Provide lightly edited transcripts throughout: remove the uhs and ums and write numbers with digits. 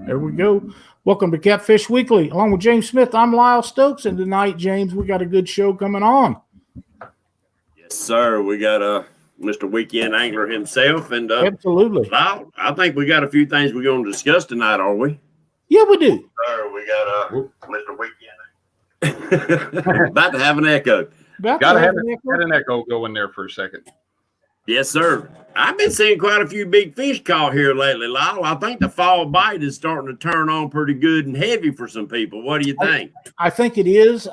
There we go. Welcome to Catfish Weekly. Along with James Smith, I'm Lyle Stokes, and tonight, James, we got a good show coming on. Yes, sir. We got Mr. Weekend Angler himself, and absolutely. Lyle, I think we got a few things we're going to discuss tonight, are we? Yeah, we do. Sir, we got Mr. Weekend. About to have an echo. Got to have an echo going there for a second. Yes, sir. I've been seeing quite a few big fish caught here lately, Lyle. I think the fall bite is starting to turn on pretty good and heavy for some people. What do you think? I think it is.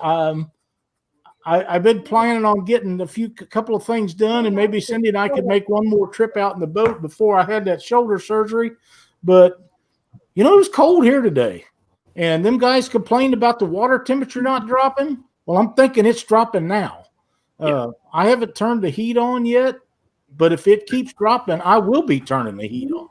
I've been planning on getting a couple of things done, and maybe Cindy and I could make one more trip out in the boat before I had that shoulder surgery. But, it was cold here today, and them guys complained about the water temperature not dropping. Well, I'm thinking it's dropping now. I haven't turned the heat on yet, but if it keeps dropping, I will be turning the heat on.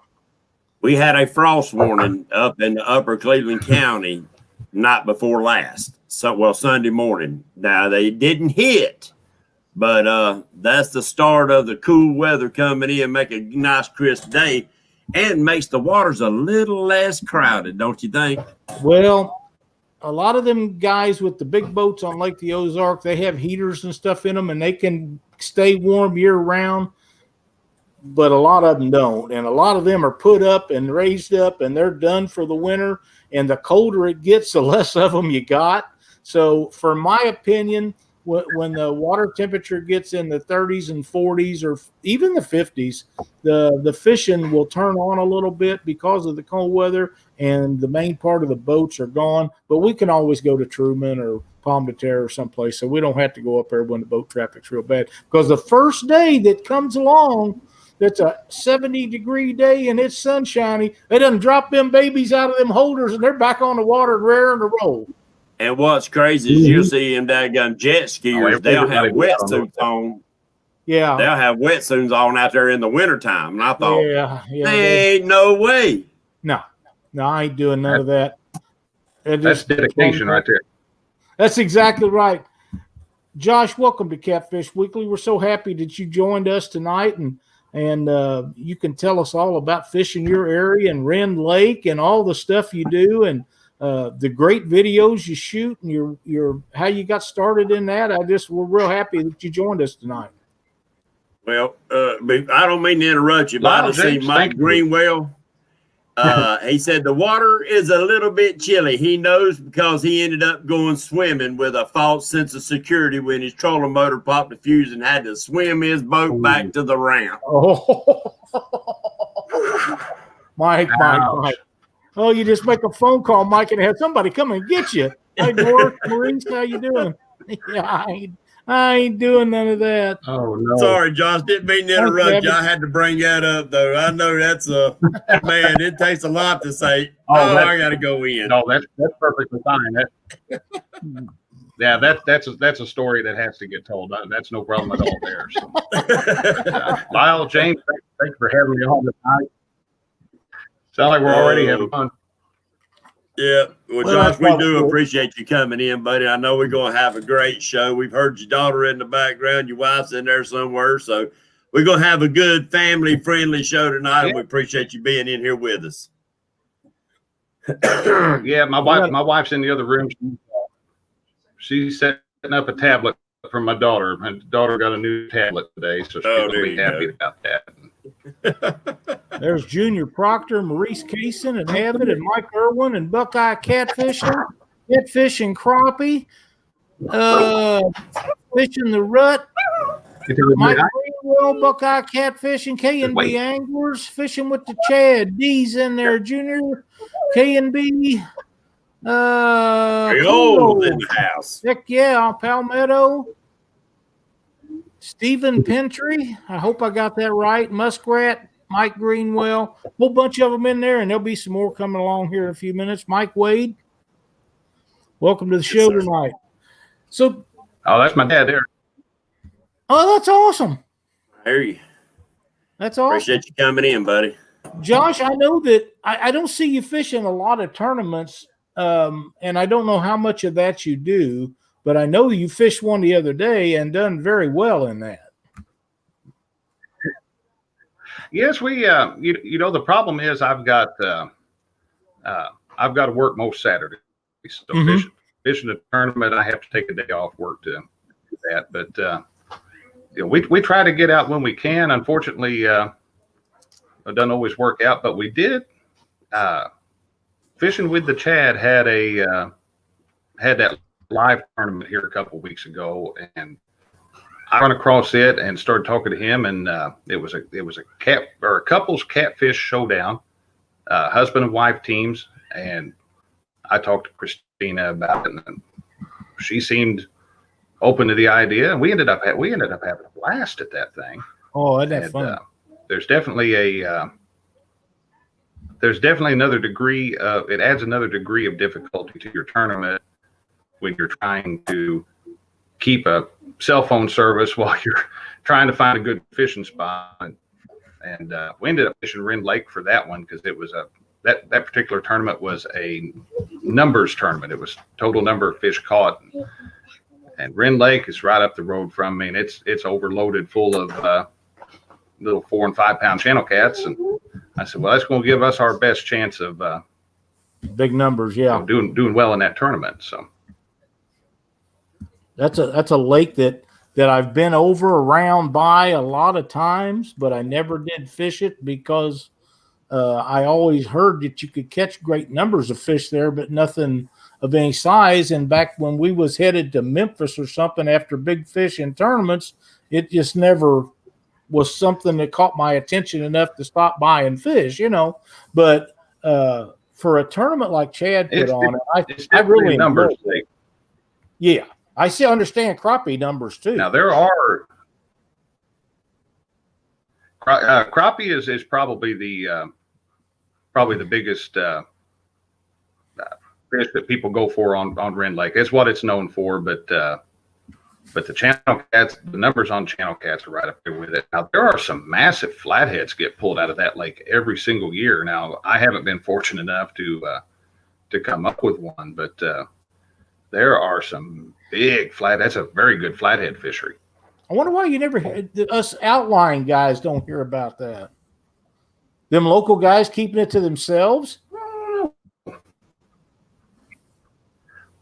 We had a frost warning up in the upper Cleveland County night before last. Sunday morning. Now, they didn't hit, but that's the start of the cool weather coming in, make a nice crisp day, and makes the waters a little less crowded, don't you think? Well, a lot of them guys with the big boats on Lake the Ozark, they have heaters and stuff in them, and they can stay warm year-round, but a lot of them don't. And a lot of them are put up and raised up, and they're done for the winter, and the colder it gets, the less of them you got. So, for my opinion, when the water temperature gets in the 30s and 40s or even the 50s, the fishing will turn on a little bit because of the cold weather, and the main part of the boats are gone. But we can always go to Truman or Palm de Terre or someplace, so we don't have to go up there when the boat traffic's real bad. Because the first day that comes along, that's a 70-degree day and it's sunshiny, they done drop them babies out of them holders, and they're back on the water and raring to roll. And what's crazy is you'll see them daggone jet skiers. They'll have wetsuits on. Yeah. They'll have wetsuits on out there in the wintertime. And I thought, there ain't no way. No, I ain't doing none of that. That's dedication right there. That's exactly right. Josh, welcome to Catfish Weekly. We're so happy that you joined us tonight, and you can tell us all about fishing your area and Wren Lake and all the stuff you do, and the great videos you shoot, and your how you got started in that. We're real happy that you joined us tonight. Well, I don't mean to interrupt you, but I see Mike Greenwell. He said the water is a little bit chilly. He knows because he ended up going swimming with a false sense of security when his trolling motor popped the fuse and had to swim his boat back to the ramp. Oh, Mike. Oh, you just make a phone call, Mike, and have somebody come and get you. Hey, Doris, Maurice, how you doing? Yeah, I ain't doing none of that. Oh, no. Sorry, Josh. Didn't mean to interrupt you. I had to bring that up, though. I know that's man, it takes a lot to say, I got to go in. No, that's perfectly fine. That's a story that has to get told. That's no problem at all there. So. Lyle, James, thanks for having me on tonight. Sound like we're already having fun. Yeah. Well, Josh, we do appreciate you coming in, buddy. I know we're going to have a great show. We've heard your daughter in the background. Your wife's in there somewhere. So we're going to have a good family-friendly show tonight, and we appreciate you being in here with us. Yeah, my wife's in the other room. She's setting up a tablet for my daughter. My daughter got a new tablet today, so she's going to be happy about that. There's Junior Proctor, Maurice Kaysen, and Abbott, and Mike Irwin, and Buckeye Catfish and Crappie, Fishing the Rut, Mike Greenwell, Buckeye Catfish, and K&B Anglers, Fishing with the Chad. D's in there, Junior, K&B. In the house. Heck yeah, Palmetto. Stephen Pentry, I hope I got that right. Muskrat, Mike Greenwell, a whole bunch of them in there, and there'll be some more coming along here in a few minutes. Mike Wade, welcome to the show tonight. So, that's my dad there. Oh, that's awesome. I hear you. That's awesome. Appreciate you coming in, buddy. Josh, I know that I don't see you fishing a lot of tournaments, and I don't know how much of that you do. But I know you fished one the other day and done very well in that. Yes, we. The problem is I've got I've got to work most Saturdays. So fishing a tournament, I have to take a day off work to do that. But we try to get out when we can. Unfortunately, it doesn't always work out, but we did. Fishing with the Chad had that live tournament here a couple of weeks ago, and I run across it and started talking to him, and it was a couples catfish showdown, husband and wife teams, and I talked to Christina about it, and she seemed open to the idea, and we ended up having a blast at that thing. Oh, isn't that fun? There's definitely another degree of it adds another degree of difficulty to your tournament when you're trying to keep a cell phone service while you're trying to find a good fishing spot. And we ended up fishing Wren Lake for that one because it was that particular tournament was a numbers tournament. It was total number of fish caught. And Wren Lake is right up the road from me, and it's overloaded full of little 4 and 5 pound channel cats. And I said, well, that's going to give us our best chance of big numbers. Yeah, doing well in that tournament. So that's a lake that I've been around by a lot of times, but I never did fish it because I always heard that you could catch great numbers of fish there, but nothing of any size. And back when we was headed to Memphis or something after big fish in tournaments, it just never was something that caught my attention enough to stop by and fish, But for a tournament like Chad put on, I really numbers. Yeah, I understand crappie numbers too. Now there are crappie is probably the biggest fish that people go for on Wren Lake. It's what it's known for, but the channel cats, the numbers on channel cats are right up there with it. Now there are some massive flatheads get pulled out of that lake every single year. Now I haven't been fortunate enough to come up with one, but there are some big that's a very good flathead fishery. I wonder why you never us outlying guys don't hear about that. Them local guys keeping it to themselves.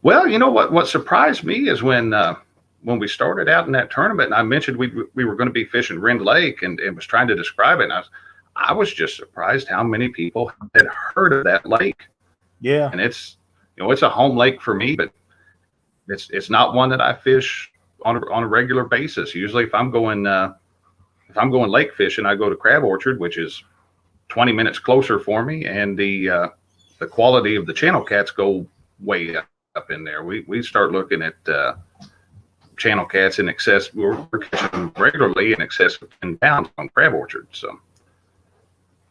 Well, you know what surprised me is when we started out in that tournament, and I mentioned we were going to be fishing Wren Lake and was trying to describe it, and I was just surprised how many people had heard of that lake. Yeah, and it's a home lake for me, but it's not one that I fish on a regular basis. Usually, if I'm going lake fishing, I go to Crab Orchard, which is 20 minutes closer for me, and the quality of the channel cats go way up in there. We start looking at channel cats in excess. We're catching regularly in excess of 10 pounds on Crab Orchard, so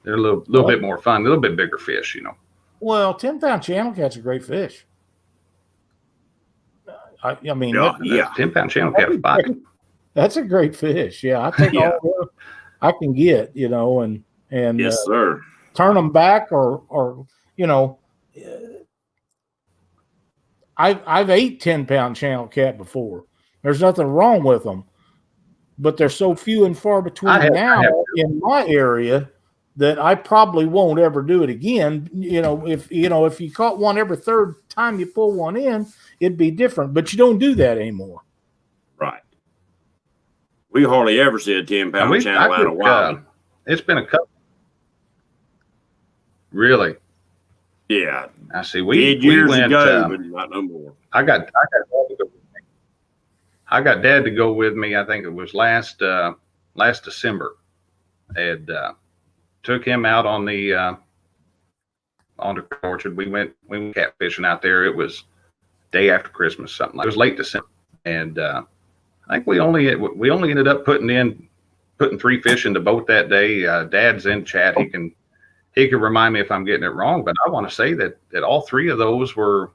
they're a little bit more fun, a little bit bigger fish, Well, 10-pound channel cat's a great fish. I mean, 10-pound channel cat is fine. That's a great fish. Yeah, I take all I can get, and yes, sir. Turn them back or I've ate 10-pound channel cat before. There's nothing wrong with them, but they're so few and far between now in my area that I probably won't ever do it again. If you caught one every third time you pull one in, it'd be different, but you don't do that anymore. Right. We hardly ever see a 10-pound channel out of wild. It's been a couple. Really? Yeah. I see. We went ago, but not no more. I got Dad to go with me. I think it was last December. And took him out on the orchard. We went catfishing out there. It was day after Christmas, something like it was late December, and I think we only ended up putting 3 fish in the boat that day. Dad's in chat. He can remind me if I'm getting it wrong, but I want to say that all 3 of those were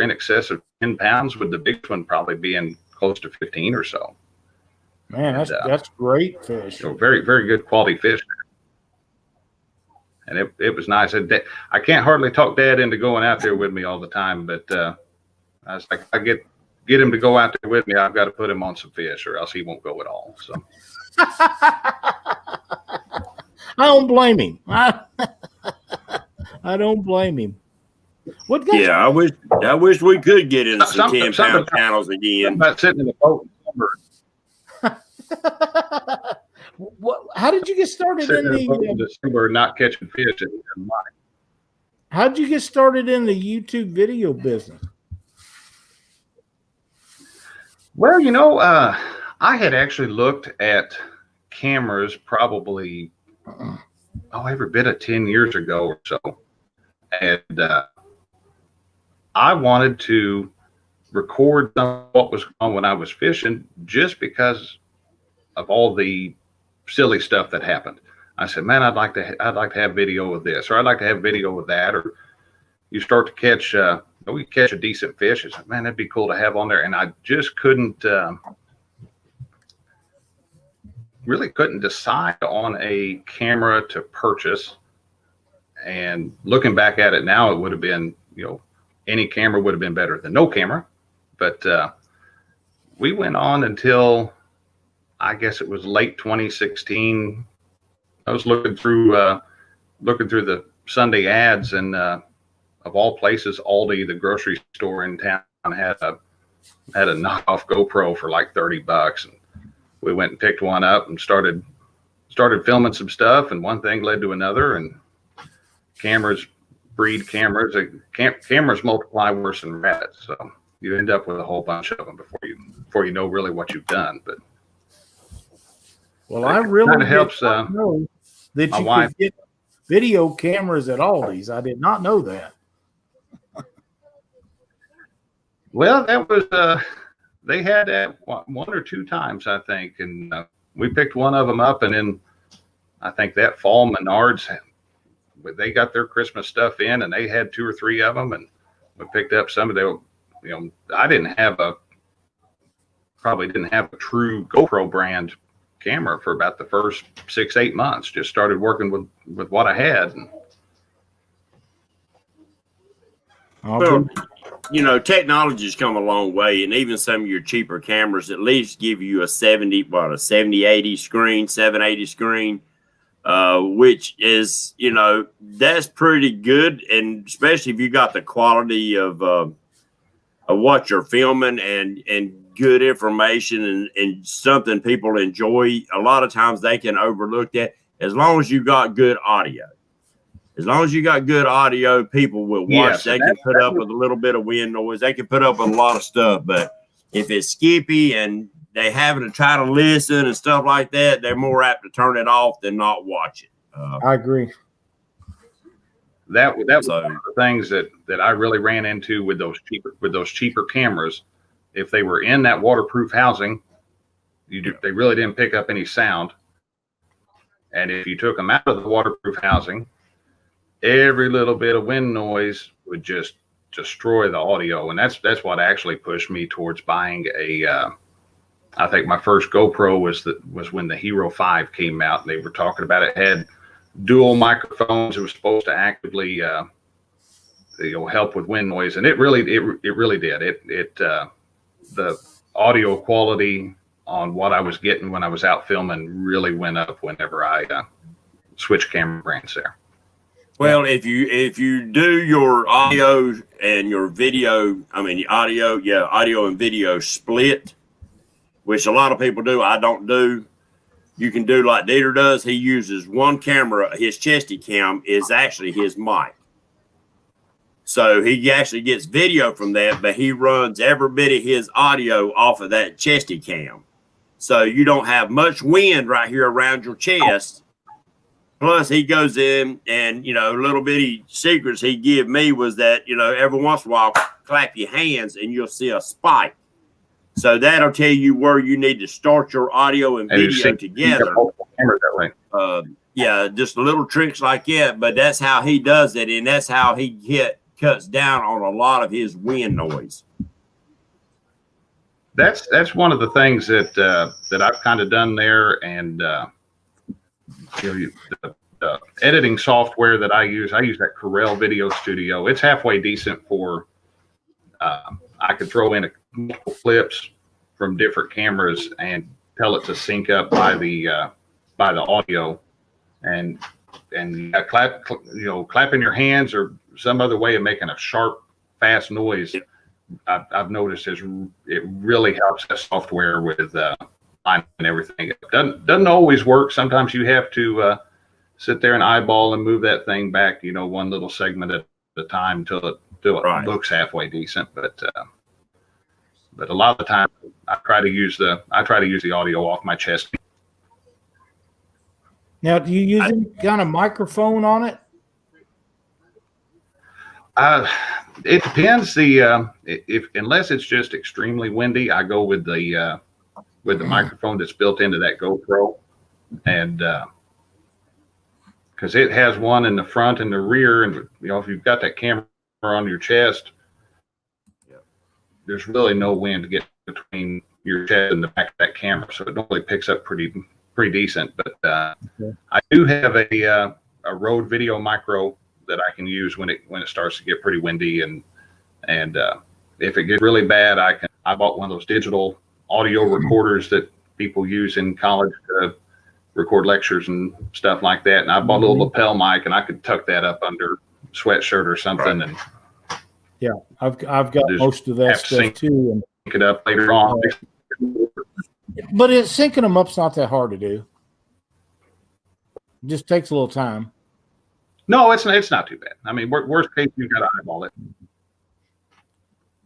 in excess of 10 pounds, with the biggest one probably being close to 15 or so. Man, that's great fish. Very, very good quality fish. And it was nice. I can't hardly talk Dad into going out there with me all the time, but I was like, I get him to go out there with me, I've got to put him on some fish, or else he won't go at all. So I don't blame him. I don't blame him. What got Yeah, I wish we could get into some Something 10-pound channels again. about sitting in the boat in December, how did you get started sitting in in the boat in the? December, not catching fish. How did you get started in the YouTube video business? Well, I had actually looked at cameras probably every bit of 10 years ago or so, and I wanted to record what was going on when I was fishing, just because of all the silly stuff that happened. I said, man, I'd like to have video of this, or I'd like to have video of that. Or you start to catch, we catch a decent fish. I said, man, that'd be cool to have on there. And I just really couldn't decide on a camera to purchase. And looking back at it now, it would have been, any camera would have been better than no camera. But we went on until, I guess it was late 2016. I was looking through the Sunday ads, and of all places, Aldi, the grocery store in town, had a knockoff GoPro for like $30, and we went and picked one up and started filming some stuff, and one thing led to another, and cameras breed cameras. Cameras multiply worse than rabbits, so you end up with a whole bunch of them before you know really what you've done. But well, I really kind of helps. Know that you could get video cameras at Aldi's. I did not know that. Well, that was they had that one or two times, I think, and we picked one of them up, and then I think that fall Menards, they got their Christmas stuff in, and they had 2 or 3 of them, and we picked up some of them. I probably didn't have a true GoPro brand camera for about the first 6-8 months. Just started working with what I had. Well, technology's come a long way, and even some of your cheaper cameras at least give you a 70-80 screen, 780 screen, which is, that's pretty good, and especially if you got the quality of what you're filming and good information and something people enjoy. A lot of times they can overlook that. As long as you got good audio. As long as you got good audio, people will watch. Yes, they can put up with a little bit of wind noise. They can put up with a lot of stuff. But if it's skippy and they having to try to listen and stuff like that, they're more apt to turn it off than not watch it. I agree. That was one of the things that I really ran into with those cheaper cameras. If they were in that waterproof housing, they really didn't pick up any sound. And if you took them out of the waterproof housing, every little bit of wind noise would just destroy the audio. And that's what actually pushed me towards buying I think my first GoPro was when the Hero 5 came out, and they were talking about it had dual microphones. It was supposed to actively help with wind noise, and it really did. The audio quality on what I was getting when I was out filming really went up whenever I switched camera brands there. Well, if you do your audio and your video, audio and video split, which a lot of people do, I don't do. You can do like Dieter does. He uses one camera. His chesty cam is actually his mic. So he actually gets video from that, but he runs every bit of his audio off of that chesty cam. So you don't have much wind right here around your chest. Plus he goes in and, little bitty secrets he give me was that, every once in a while, clap your hands and you'll see a spike. So that'll tell you where you need to start your audio and video together. Just little tricks like that, but that's how he does it, and that's how he cuts down on a lot of his wind noise. That's one of the things that I've kind of done there, and the editing software that I use that Corel Video Studio. It's halfway decent for. I could throw in multiple clips from different cameras and tell it to sync up by the audio, and and you got clapping your hands or some other way of making a sharp, fast noise. I've noticed it really helps that software with line and everything. It doesn't always work. Sometimes you have to sit there and eyeball and move that thing back, one little segment at a time until it looks halfway decent. But a lot of the time, I try to use the audio off my chest. Now, do you use any kind of microphone on it? It depends. Unless it's just extremely windy, I go with the microphone that's built into that GoPro, and because it has one in the front and the rear, and if you've got that camera on your chest, there's really no wind to get between your chest and the back of that camera, so it normally picks up pretty decent. But I do have a Rode Video Micro that I can use when it starts to get pretty windy, and if it gets really bad, I bought one of those digital audio recorders that people use in college to record lectures and stuff like that. And I bought a little lapel mic, and I could tuck that up under a sweatshirt or something. And yeah, I've got most of that stuff too. And sync it up later on. But syncing them up's not that hard to do. It just takes a little time. No, it's not too bad. I mean, worst case, you've got to eyeball it.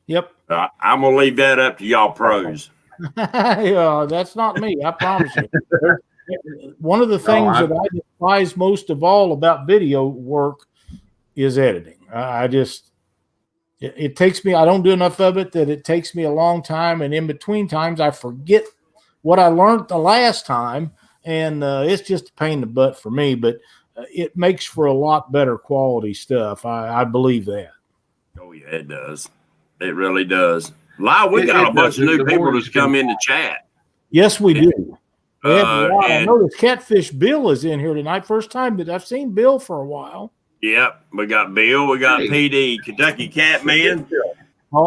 Yep. I'm gonna leave that up to y'all pros. Yeah, that's not me. I promise you. One of the things that I despise most of all about video work is editing. It takes me. I don't do enough of it that it takes me a long time, and in between times, I forget what I learned the last time, and it's just a pain in the butt for me. But it makes for a lot better quality stuff. I believe that. Oh yeah, it does. It really does. Lyle, we got a bunch of new people that's come in the chat. Yes, we do. I noticed Catfish Bill is in here tonight. First time that I've seen Bill for a while. Yep, we got Bill. We got PD, Kentucky Catman.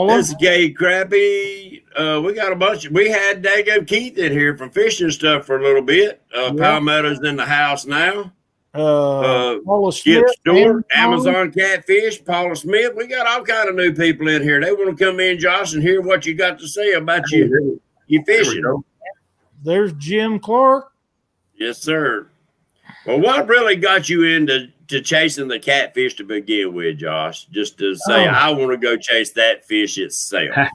This is Gay Crappy. We got a bunch. We had Dago Keith in here from Fishing Stuff for a little bit. Palmetto's in the house now. Paula Skip Smith, Stewart, Amazon Catfish, Paula Smith. We got all kind of new people in here. They want to come in, Josh, and hear what you got to say about you fishing. There's Jim Clark. Yes, sir. Well, what really got you into chasing the catfish to begin with, Josh? Just to say, I want to go chase that fish itself. I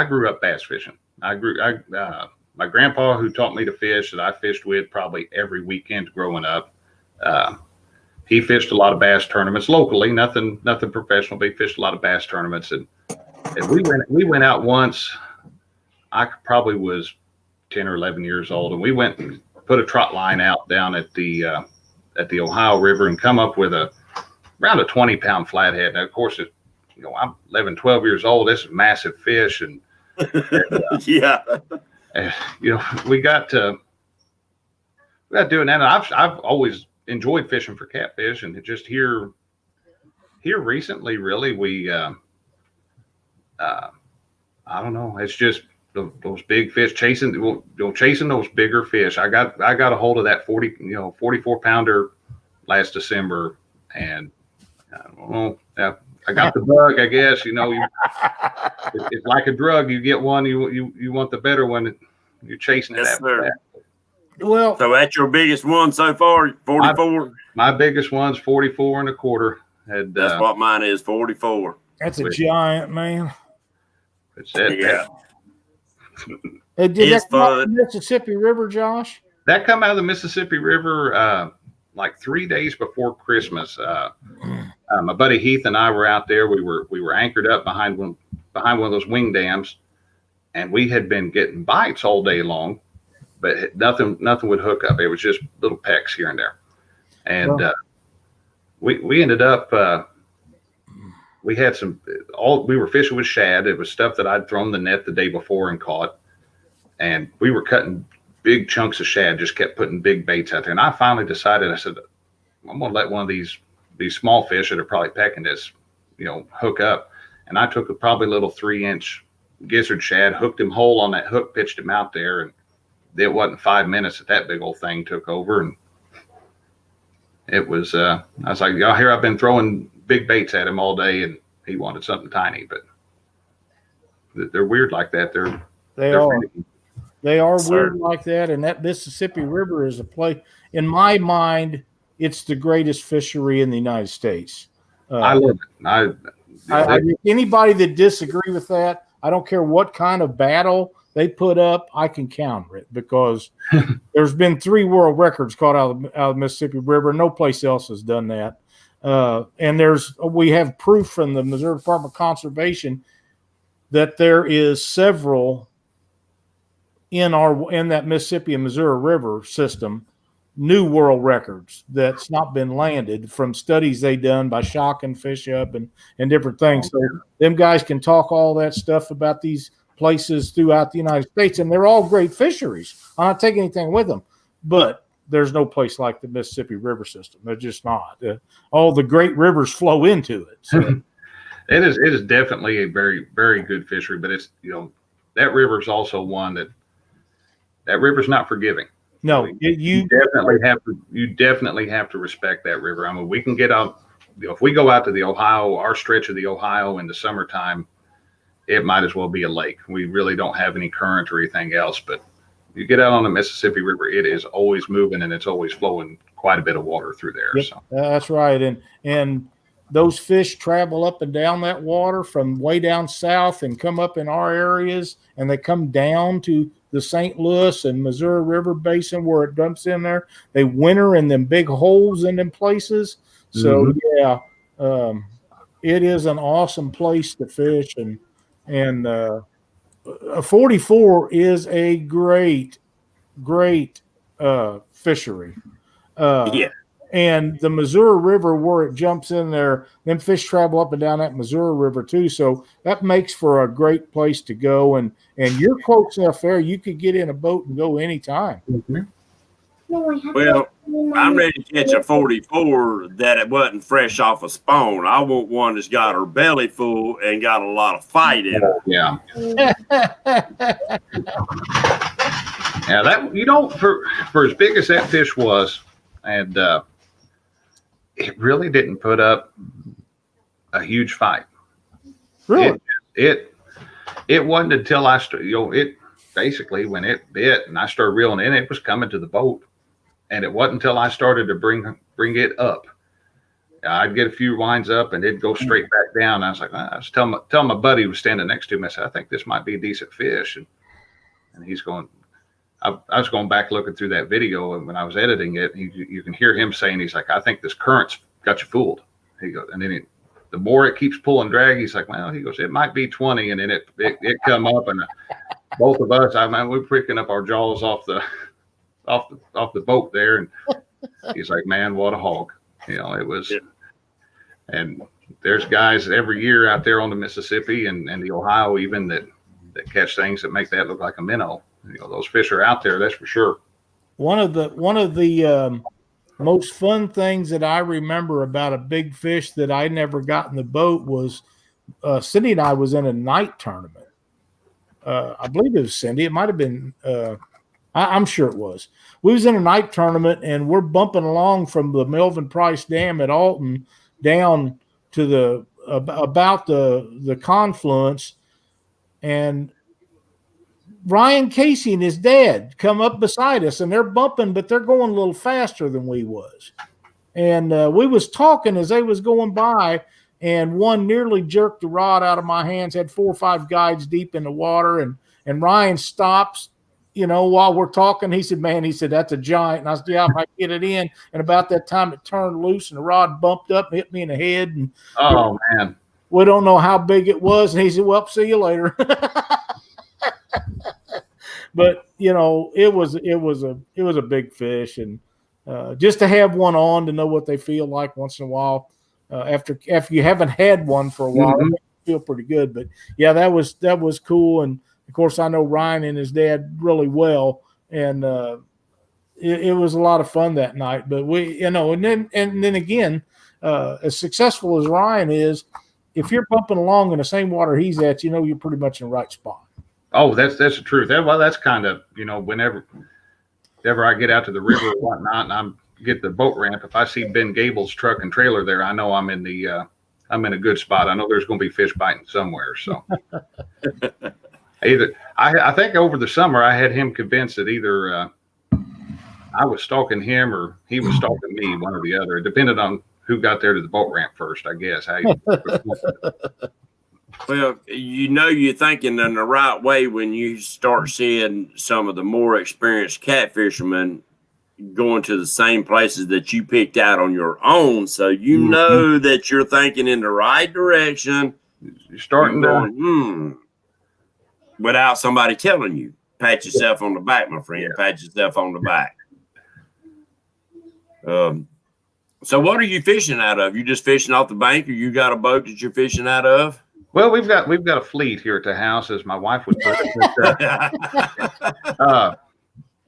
grew up bass fishing. My grandpa, who taught me to fish, that I fished with probably every weekend growing up, he fished a lot of bass tournaments locally, nothing professional, but he fished a lot of bass tournaments. And we went out once. I probably was 10 or 11 years old, and we went and put a trot line out down at the Ohio River and come up with around a 20-pound flathead. Now, of course, I'm 11, 12 years old. This is massive fish, and yeah. We got doing that. And I've always enjoyed fishing for catfish, and just here recently, really, we I don't know. It's just those big fish chasing those bigger fish. I got a hold of that 44 pounder last December, and I don't know. I got the bug, I guess. It's like a drug. You get one, you want the better one. You're chasing it after that. Well, so that's your biggest one so far, 44. My biggest one's 44 and a quarter. And that's what mine is, 44. That's a giant, man. It's it. Yeah. Did that come out of the Mississippi River, Josh? That come out of the Mississippi River like 3 days before Christmas. My buddy Heath and I were out there. We were anchored up behind one of those wing dams, and we had been getting bites all day long, but nothing would hook up. It was just little pecks here and there. And we ended up we had we were fishing with shad. It was stuff that I'd thrown the net the day before and caught, and we were cutting big chunks of shad, just kept putting big baits out there. And I finally decided, I said, I'm going to let one of these small fish that are probably pecking this, hook up. And I took probably a little 3-inch gizzard shad, hooked him whole on that hook, pitched him out there, and it wasn't 5 minutes that big old thing took over, and it was. I was like, "Oh, here I've been throwing big baits at him all day, and he wanted something tiny." But they're weird like that. They're are. finicky. They are Sir. weird like that, and that Mississippi River is a place. In my mind, it's the greatest fishery in the United States. I love it. Anybody that disagree with that, I don't care what kind of battle they put up, I can counter it, because there's been 3 world records caught out of the Mississippi River. No place else has done that. And we have proof from the Missouri Department of Conservation that there is several in that Mississippi and Missouri River system, new world records that's not been landed from studies they done by shocking fish up and different things. So them guys can talk all that stuff about these places throughout the United States, and they're all great fisheries. I'm not taking anything with them, but there's no place like the Mississippi River system. They're just not. All the great rivers flow into it. So. It is definitely a very, very good fishery, but it's, that river is also one that river's not forgiving. No, you definitely have to respect that river. I mean, we can get out, if we go out to the Ohio, our stretch of the Ohio in the summertime, it might as well be a lake. We really don't have any current or anything else, but you get out on the Mississippi River, it is always moving, and it's always flowing quite a bit of water through there. Yep, so that's right. And those fish travel up and down that water from way down south and come up in our areas, and they come down to the St. Louis and Missouri River Basin where it dumps in there. They winter in them big holes in them places. So it is an awesome place to fish, and a 44 is a great fishery. And the Missouri River, where it jumps in there, them fish travel up and down that Missouri River too. So that makes for a great place to go. And you're close enough there, you could get in a boat and go anytime. Well, I'm ready to catch a 44 that it wasn't fresh off a spawn. I want one that's got her belly full and got a lot of fight in it. Yeah. Yeah, that, for as big as that fish was, and it really didn't put up a huge fight. Really? It wasn't until I started, it basically, when it bit and I started reeling in, it was coming to the boat. And it wasn't until I started to bring it up. I'd get a few winds up and it'd go straight back down. I was like, I was telling my buddy who was standing next to me, I said, I think this might be a decent fish. And he's going, I was going back looking through that video, and when I was editing it, you can hear him saying, he's like, I think this current's got you fooled. He goes, and then the more it keeps pulling drag, he's like, well, he goes, it might be 20. And then it come up, and both of us, we're picking up our jaws off the boat there. And he's like, man, what a hog. It was, and there's guys every year out there on the Mississippi and the Ohio even that catch things that make that look like a minnow. Those fish are out there, that's for sure. One of the most fun things that I remember about a big fish that I never got in the boat was Cindy and I was in a night tournament. I believe it was Cindy. It might have been. I'm sure it was. We was in a night tournament, and we're bumping along from the Melvin Price Dam at Alton down to about the confluence, and Ryan Casey and his dad come up beside us, and they're bumping, but they're going a little faster than we was. And we was talking as they was going by, and one nearly jerked the rod out of my hands, had 4 or 5 guides deep in the water, and Ryan stops, while we're talking. He said, that's a giant. And I said, yeah, if I get it in. And about that time it turned loose and the rod bumped up and hit me in the head. And oh, man. We don't know how big it was. And he said, well, see you later. But it was a big fish, and just to have one on to know what they feel like once in a while, after you haven't had one for a while, Mm-hmm. it feel pretty good. But yeah, that was cool. And of course I know Ryan and his dad really well, and it was a lot of fun that night. But we, and then again, as successful as Ryan is, if you're bumping along in the same water he's at, you're pretty much in the right spot. Oh, that's the truth. That's kind of, whenever I get out to the river or whatnot, and I'm get the boat ramp. If I see Ben Gable's truck and trailer there, I know I'm in a good spot. I know there's going to be fish biting somewhere. So I think over the summer I had him convinced that either I was stalking him or he was stalking me, one or the other. It depended on who got there to the boat ramp first, I guess. Well, you're thinking in the right way when you start seeing some of the more experienced catfishermen going to the same places that you picked out on your own. So you know that you're thinking in the right direction. You're starting to without somebody telling you. Pat yourself on the back, my friend. Yeah. Pat yourself on the back. So what are you fishing out of? You just fishing off the bank, or you got a boat that you're fishing out of? Well, we've got a fleet here at the house, as my wife would put it.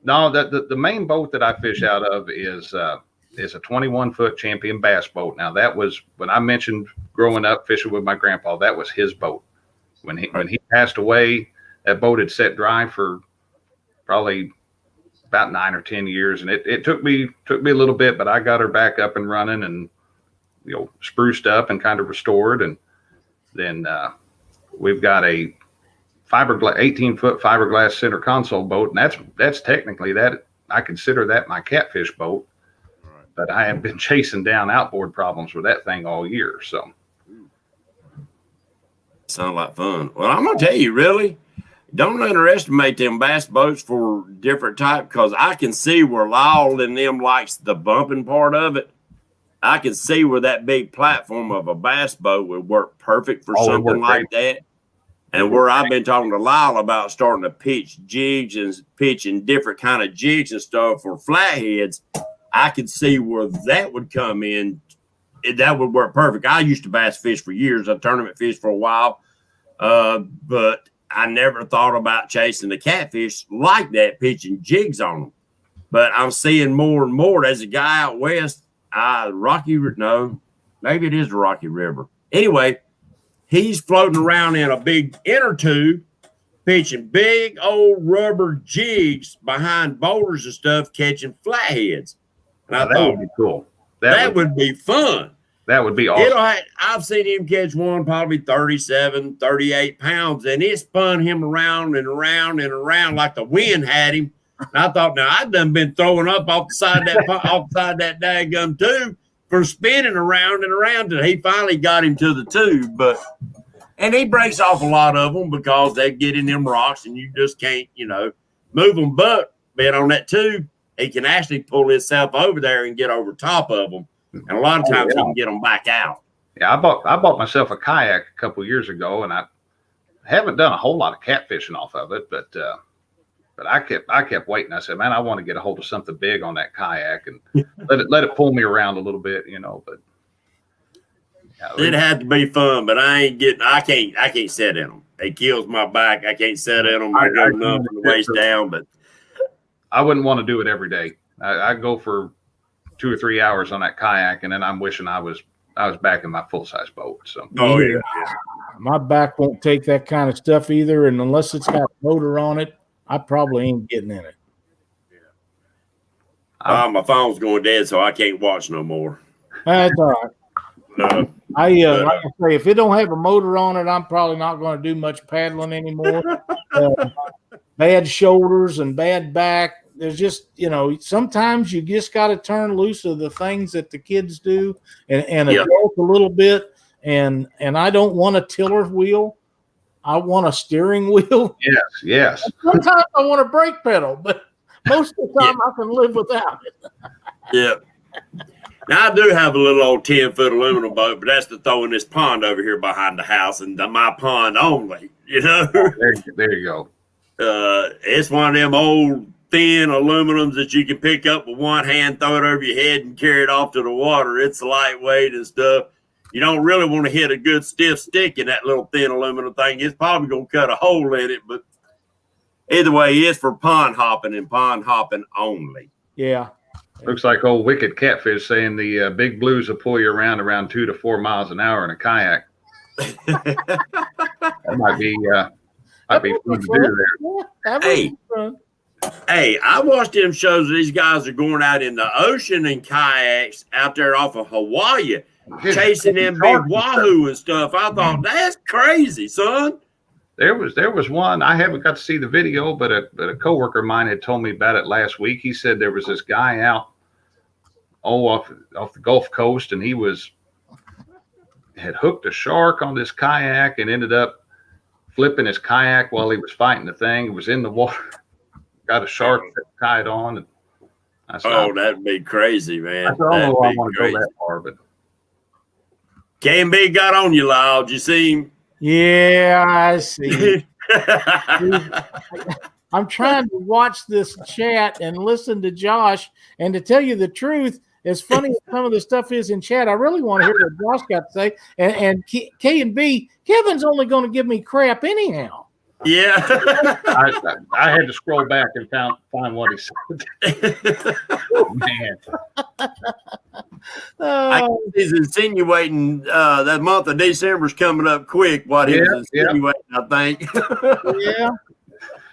No, the main boat that I fish out of is a 21-foot Champion bass boat. Now, that was when I mentioned growing up fishing with my grandpa. That was his boat. When he passed away, that boat had set dry for probably about 9 or 10 years, and it took me a little bit, but I got her back up and running, and spruced up and kind of restored, and then we've got a 18-foot fiberglass center console boat, and that's technically that I consider that my catfish boat. Right. But I have been chasing down outboard problems with that thing all year. So, sound like fun. Well, I'm gonna tell you, really, don't underestimate them bass boats for different type, because I can see where Lyle and them likes the bumping part of it. I can see where that big platform of a bass boat would work perfect for something like that. And where I've been talking to Lyle about starting to pitch jigs and pitching different kind of jigs and stuff for flatheads, I could see where that would come in. That would work perfect. I used to bass fish for years. I tournament fish for a while, but I never thought about chasing the catfish like that, pitching jigs on them. But I'm seeing more and more as a guy out west. Maybe it is the Rocky River. Anyway, he's floating around in a big inner tube, pitching big old rubber jigs behind boulders and stuff, catching flatheads. And I thought, that would be cool. That would be fun. That would be awesome. I've seen him catch one probably 37, 38 pounds, and it spun him around and around and around like the wind had him. And I thought, now I've done been throwing up off the side of that daggum tube for spinning around and around till he finally got him to the tube. And he breaks off a lot of them because they get in them rocks and you just can't, move them. But being on that tube, he can actually pull himself over there and get over top of them. And a lot of times he can get them back out. Yeah, I bought myself a kayak a couple years ago, and I haven't done a whole lot of catfishing off of it, but I kept waiting. I said, man, I want to get a hold of something big on that kayak and let it pull me around a little bit, But it had to be fun, but I can't sit in them. It kills my back. I can't sit in them. I go numb from the waist down. But I wouldn't want to do it every day. I go for 2 or 3 hours on that kayak, and then I'm wishing I was back in my full size boat. So my back won't take that kind of stuff either, and unless it's got a motor on it, I probably ain't getting in it. My phone's going dead, so I can't watch no more. That's all right. No. Like I say, if it don't have a motor on it, I'm probably not going to do much paddling anymore. Bad shoulders and bad back. There's just, sometimes you just got to turn loose of the things that the kids do and adult a little bit. And I don't want a tiller wheel. I want a steering wheel. Yes. Sometimes I want a brake pedal, but most of the time I can live without it. Yeah. Now, I do have a little old 10-foot aluminum boat, but that's to throw in this pond over here behind the house, and my pond only, There you go. It's one of them old, thin aluminums that you can pick up with one hand, throw it over your head, and carry it off to the water. It's lightweight and stuff. You don't really want to hit a good stiff stick in that little thin aluminum thing. It's probably going to cut a hole in it, but either way, it's for pond hopping and pond hopping only. Yeah. Looks like old Wicked Catfish saying the big blues will pull you around 2 to 4 miles an hour in a kayak. That might be Might be fun to do there. Yeah, that would Hey. be fun. Hey, I watched them shows. These guys are going out in the ocean in kayaks out there off of Hawaii, chasing them big wahoo and stuff. I thought that's crazy, son. There was one. I haven't got to see the video, but a coworker of mine had told me about it last week. He said there was this guy out off the Gulf Coast, and he had hooked a shark on this kayak and ended up flipping his kayak while he was fighting the thing. It was in the water. Got a shark tied on. And I said, that'd be crazy, man. I don't know if I want to go that far, but K&B got on you, Lyle. Did you see him? Yeah, I see. I'm trying to watch this chat and listen to Josh. And to tell you the truth, as funny as some of the stuff is in chat, I really want to hear what Josh got to say. And K&B, Kevin's only going to give me crap anyhow. Yeah. I had to scroll back and find what he said. Oh, man. He's insinuating that month of December's coming up quick. What he was insinuating, I think. Yeah.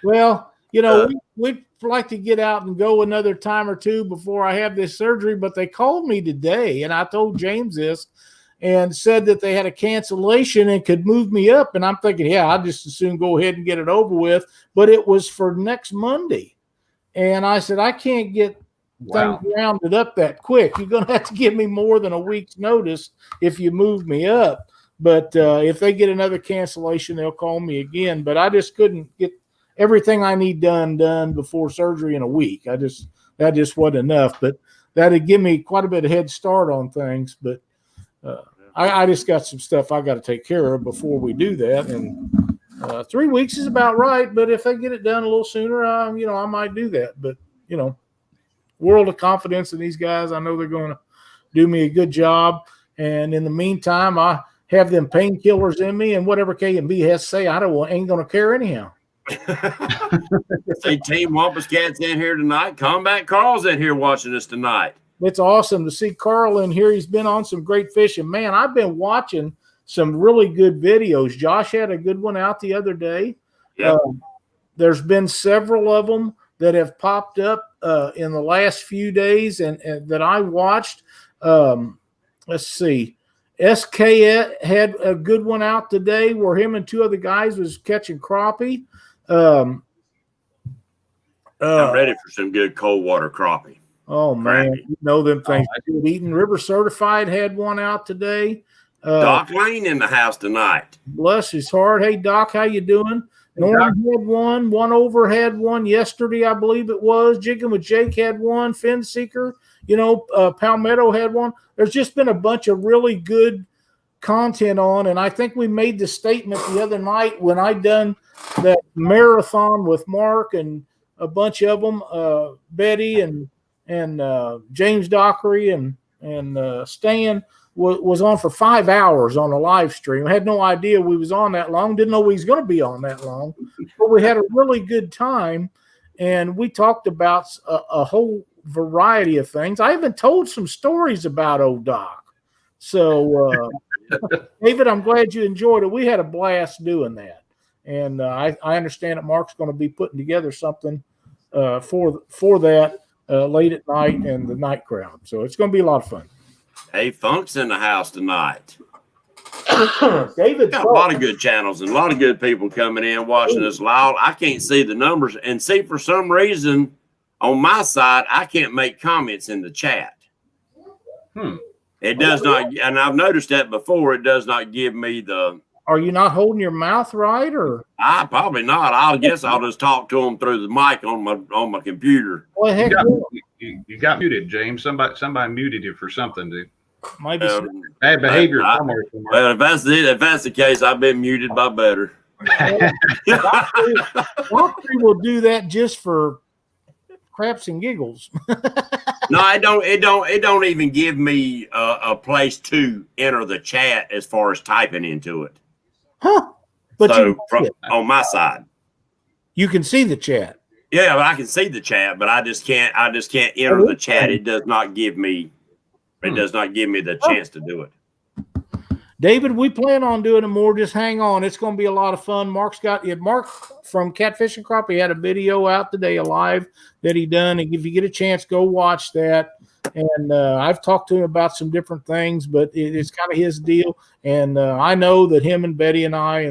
Well, we'd like to get out and go another time or two before I have this surgery, but they called me today, and I told James this, and said that they had a cancellation and could move me up. And I'm thinking, yeah, I'll just as soon go ahead and get it over with. But it was for next Monday. And I said, I can't get things rounded up that quick. You're going to have to give me more than a week's notice if you move me up. But if they get another cancellation, they'll call me again. But I just couldn't get everything I need done before surgery in a week. That just wasn't enough. But that'd give me quite a bit of head start on things. But I just got some stuff I got to take care of before we do that. And 3 weeks is about right. But if they get it done a little sooner, I might do that. But, world of confidence in these guys. I know they're going to do me a good job. And in the meantime, I have them painkillers in me, and whatever K&B has to say, ain't going to care anyhow. See, Team Wampus Cat's in here tonight. Combat Carl's in here watching us tonight. It's awesome to see Carl in here. He's been on some great fishing. Man, I've been watching some really good videos. Josh had a good one out the other day. Yeah. There's been several of them that have popped up in the last few days and that I watched. Let's see. SK had a good one out today where him and two other guys was catching crappie. I'm ready for some good cold water crappie. Oh, man. You know them things. Eaton River Certified had one out today. Doc Lane in the house tonight. Bless his heart. Hey, Doc, how you doing? Norm had one. One Over had one yesterday, I believe it was. Jigging with Jake had one. Fin Seeker, Palmetto had one. There's just been a bunch of really good content on, and I think we made the statement the other night when I done that marathon with Mark and a bunch of them, Betty and James Dockery and Stan was on for 5 hours on a live stream. I had no idea we was on that long. Didn't know we was going to be on that long. But we had a really good time, and we talked about a whole variety of things. I even told some stories about old Doc. So, David, I'm glad you enjoyed it. We had a blast doing that. And I understand that Mark's going to be putting together something for that late at night and the night crowd. So it's going to be a lot of fun. Hey, Funk's in the house tonight. David, got a lot of good channels and a lot of good people coming in watching us live. I can't see the numbers, and see, for some reason on my side, I can't make comments in the chat. It does not, and I've noticed that before. It does not give me the. Are you not holding your mouth right, or? I probably not. I guess I'll just talk to them through the mic on my computer. Well, heck, you got muted, James. Somebody muted you for something, dude. Maybe bad behavior somewhere. Well, if that's the case, I've been muted by better. Doctor will do that just for craps and giggles. No, it don't even give me a place to enter the chat as far as typing into it. Huh? But so on my side, you can see the chat. Yeah, but I can see the chat, but I just can't enter the chat. It does not give me. It does not give me the chance to do it. David, we plan on doing it more. Just hang on. It's going to be a lot of fun. Mark from Catfish and Crappie had a video out today, a live that he done. And if you get a chance, go watch that. And I've talked to him about some different things, but it's kind of his deal. And I know that him and Betty and I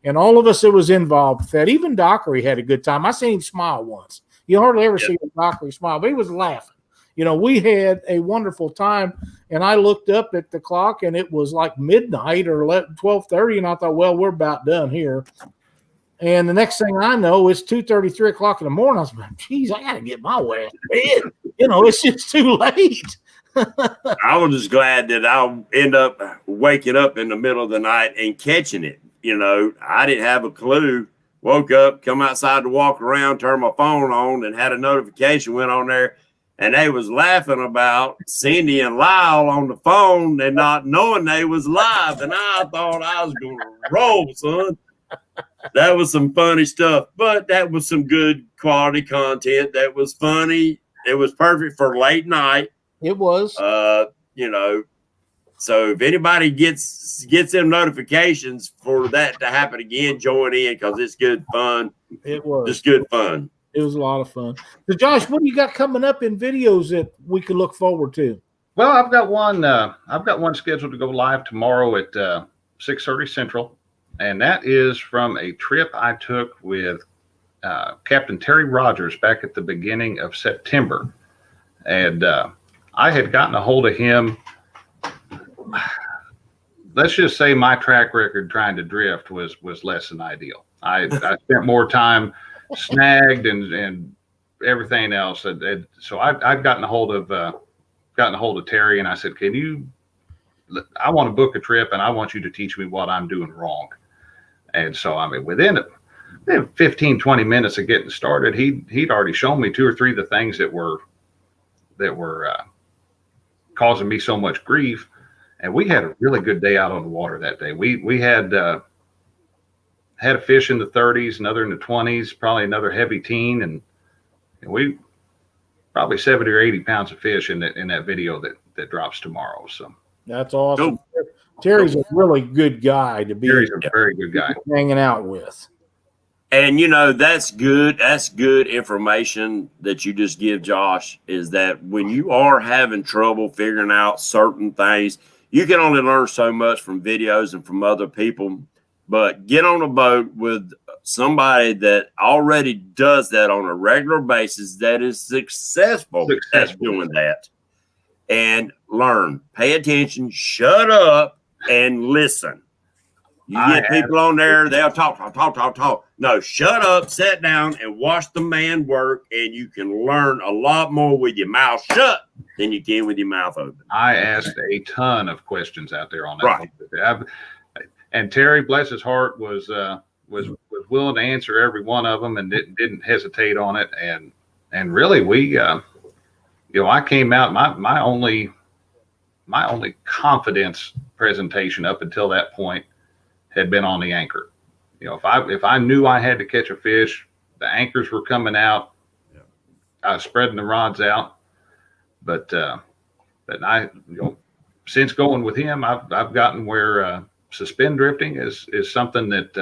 and all of us that was involved with that, even Dockery had a good time. I seen him smile once. You hardly ever see Dockery smile, but he was laughing. You know, we had a wonderful time, and I looked up at the clock, and it was like midnight or 12:30, and I thought, well, we're about done here. And the next thing I know, it's 2:30, 3 o'clock in the morning. I was like, geez, I got to get my way to bed. You know, it's just too late. I was just glad that I'll end up waking up in the middle of the night and catching it. You know, I didn't have a clue. Woke up, come outside to walk around, turn my phone on, and had a notification went on there. And they was laughing about Cindy and Lyle on the phone and not knowing they was live. And I thought I was going to roll, son. That was some funny stuff. But that was some good quality content. That was funny. It was perfect for late night. It was. You know, so if anybody gets them notifications for that to happen again, join in because it's good fun. It was. Just good fun. It was a lot of fun. So, Josh, what do you got coming up in videos that we can look forward to? Well, I've got one scheduled to go live tomorrow at 6:30 Central, and that is from a trip I took with Captain Terry Rogers back at the beginning of September, and I had gotten a hold of him. Let's just say my track record trying to drift was less than ideal. I spent more time snagged and everything else. So I'd gotten a hold of Terry, and I said, I want to book a trip, and I want you to teach me what I'm doing wrong. And so, I mean, within 15, 20 minutes of getting started, he'd already shown me 2 or 3 of the things that were causing me so much grief. And we had a really good day out on the water that day. We had a fish in the 30s, another in the 20s, probably another heavy teen, and we probably 70 or 80 pounds of fish in that video that drops tomorrow. So that's awesome. Cool. Terry's a really good guy to be. Terry's a very good guy hanging out with. And you know, that's good. That's good information that you just give, Josh, is that when you are having trouble figuring out certain things, you can only learn so much from videos and from other people. But get on a boat with somebody that already does that on a regular basis, that is successful at doing that, and learn. Pay attention, shut up, and listen. You get people on there, they'll talk. No, shut up, sit down, and watch the man work, and you can learn a lot more with your mouth shut than you can with your mouth open. I asked a ton of questions out there on that. Right. And Terry, bless his heart, was willing to answer every one of them and didn't hesitate on it. And really, we, I came out my only confidence presentation up until that point had been on the anchor. You know, if I knew I had to catch a fish, the anchors were coming out. Yeah. I was spreading the rods out, but I, since going with him, I've gotten where. Suspend drifting is something that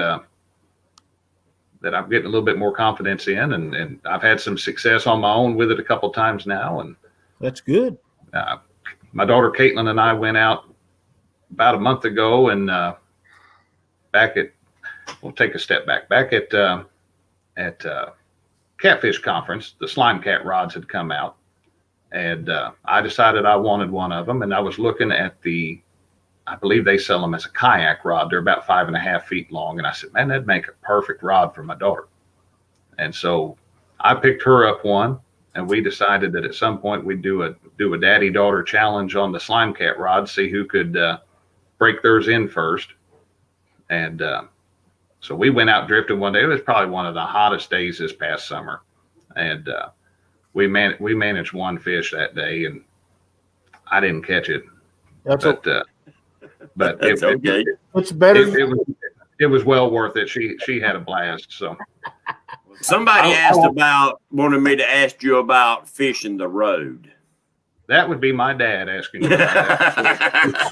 I'm getting a little bit more confidence in, and I've had some success on my own with it a couple of times now, and that's good. My daughter Caitlin and I went out about a month ago, and we'll take a step back at Catfish conference, the slime cat rods had come out, and I decided I wanted one of them, and I was looking at I believe they sell them as a kayak rod. They're about 5.5 feet long. And I said, man, that'd make a perfect rod for my daughter. And so I picked her up one, and we decided that at some point we'd do a daddy-daughter challenge on the slime cat rod, see who could break theirs in first. And so we went out drifting one day. It was probably one of the hottest days this past summer. And we managed one fish that day, and I didn't catch it. But that's okay. It's better. It was well worth it. She had a blast. So somebody wanted me to ask you about fishing the road. That would be my dad asking you about that.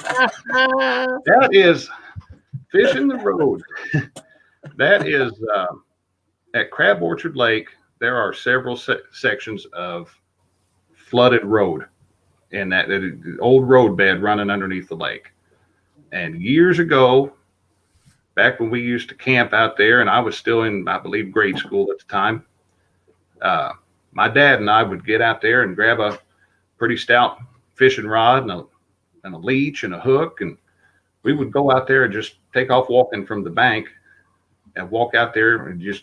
That is fishing the road. That is at Crab Orchard Lake. There are several sections of flooded road in that old road bed running underneath the lake. And years ago, back when we used to camp out there, and I was still in, I believe, grade school at the time, my dad and I would get out there and grab a pretty stout fishing rod and a leech and a hook, and we would go out there and just take off walking from the bank and walk out there, and you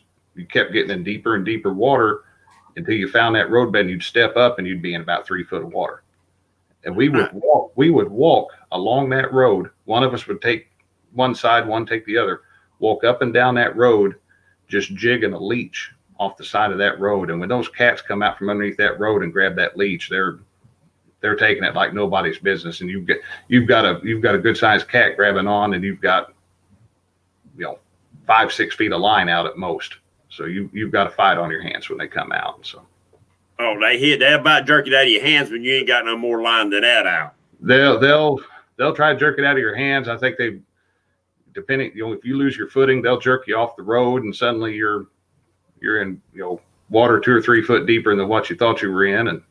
kept getting in deeper and deeper water until you found that roadbed, and you'd step up and you'd be in about 3 foot of water. And we would walk along that road. One of us would take one side, one take the other, walk up and down that road, just jigging a leech off the side of that road. And when those cats come out from underneath that road and grab that leech, they're taking it like nobody's business. And you've got a good sized cat grabbing on, and you've got 5-6 feet of line out at most. So you've got a fight on your hands when they come out. So. Oh, they about jerk it out of your hands when you ain't got no more line than that out. They'll try to jerk it out of your hands. I think depending, if you lose your footing, they'll jerk you off the road, and suddenly you're in water 2 or 3 foot deeper than what you thought you were in, and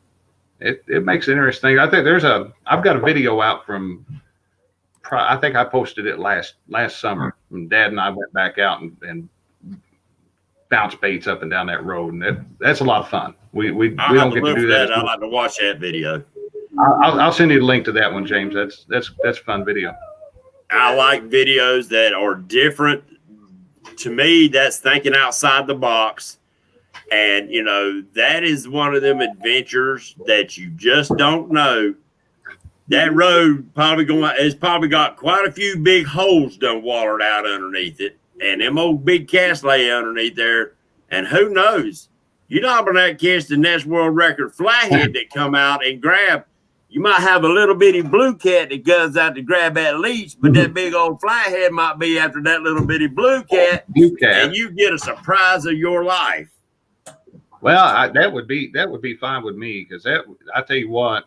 it makes it interesting. I think I've got a video out from, I think I posted it last summer when Dad and I went back out and bounced baits up and down that road, and that's a lot of fun. We don't get to do that. I'd like to watch that video. I'll send you the link to that one, James. That's a fun video. I like videos that are different. To me, that's thinking outside the box. And, that is one of them adventures that you just don't know. That road has probably got quite a few big holes done watered out underneath it. And them old big cats lay underneath there. And who knows? You know, when that catch the next world record flathead that come out and grab. You might have a little bitty blue cat that goes out to grab that leech, but that big old flathead might be after that little bitty blue cat. And you get a surprise of your life. Well, that would be fine with me, because I tell you what,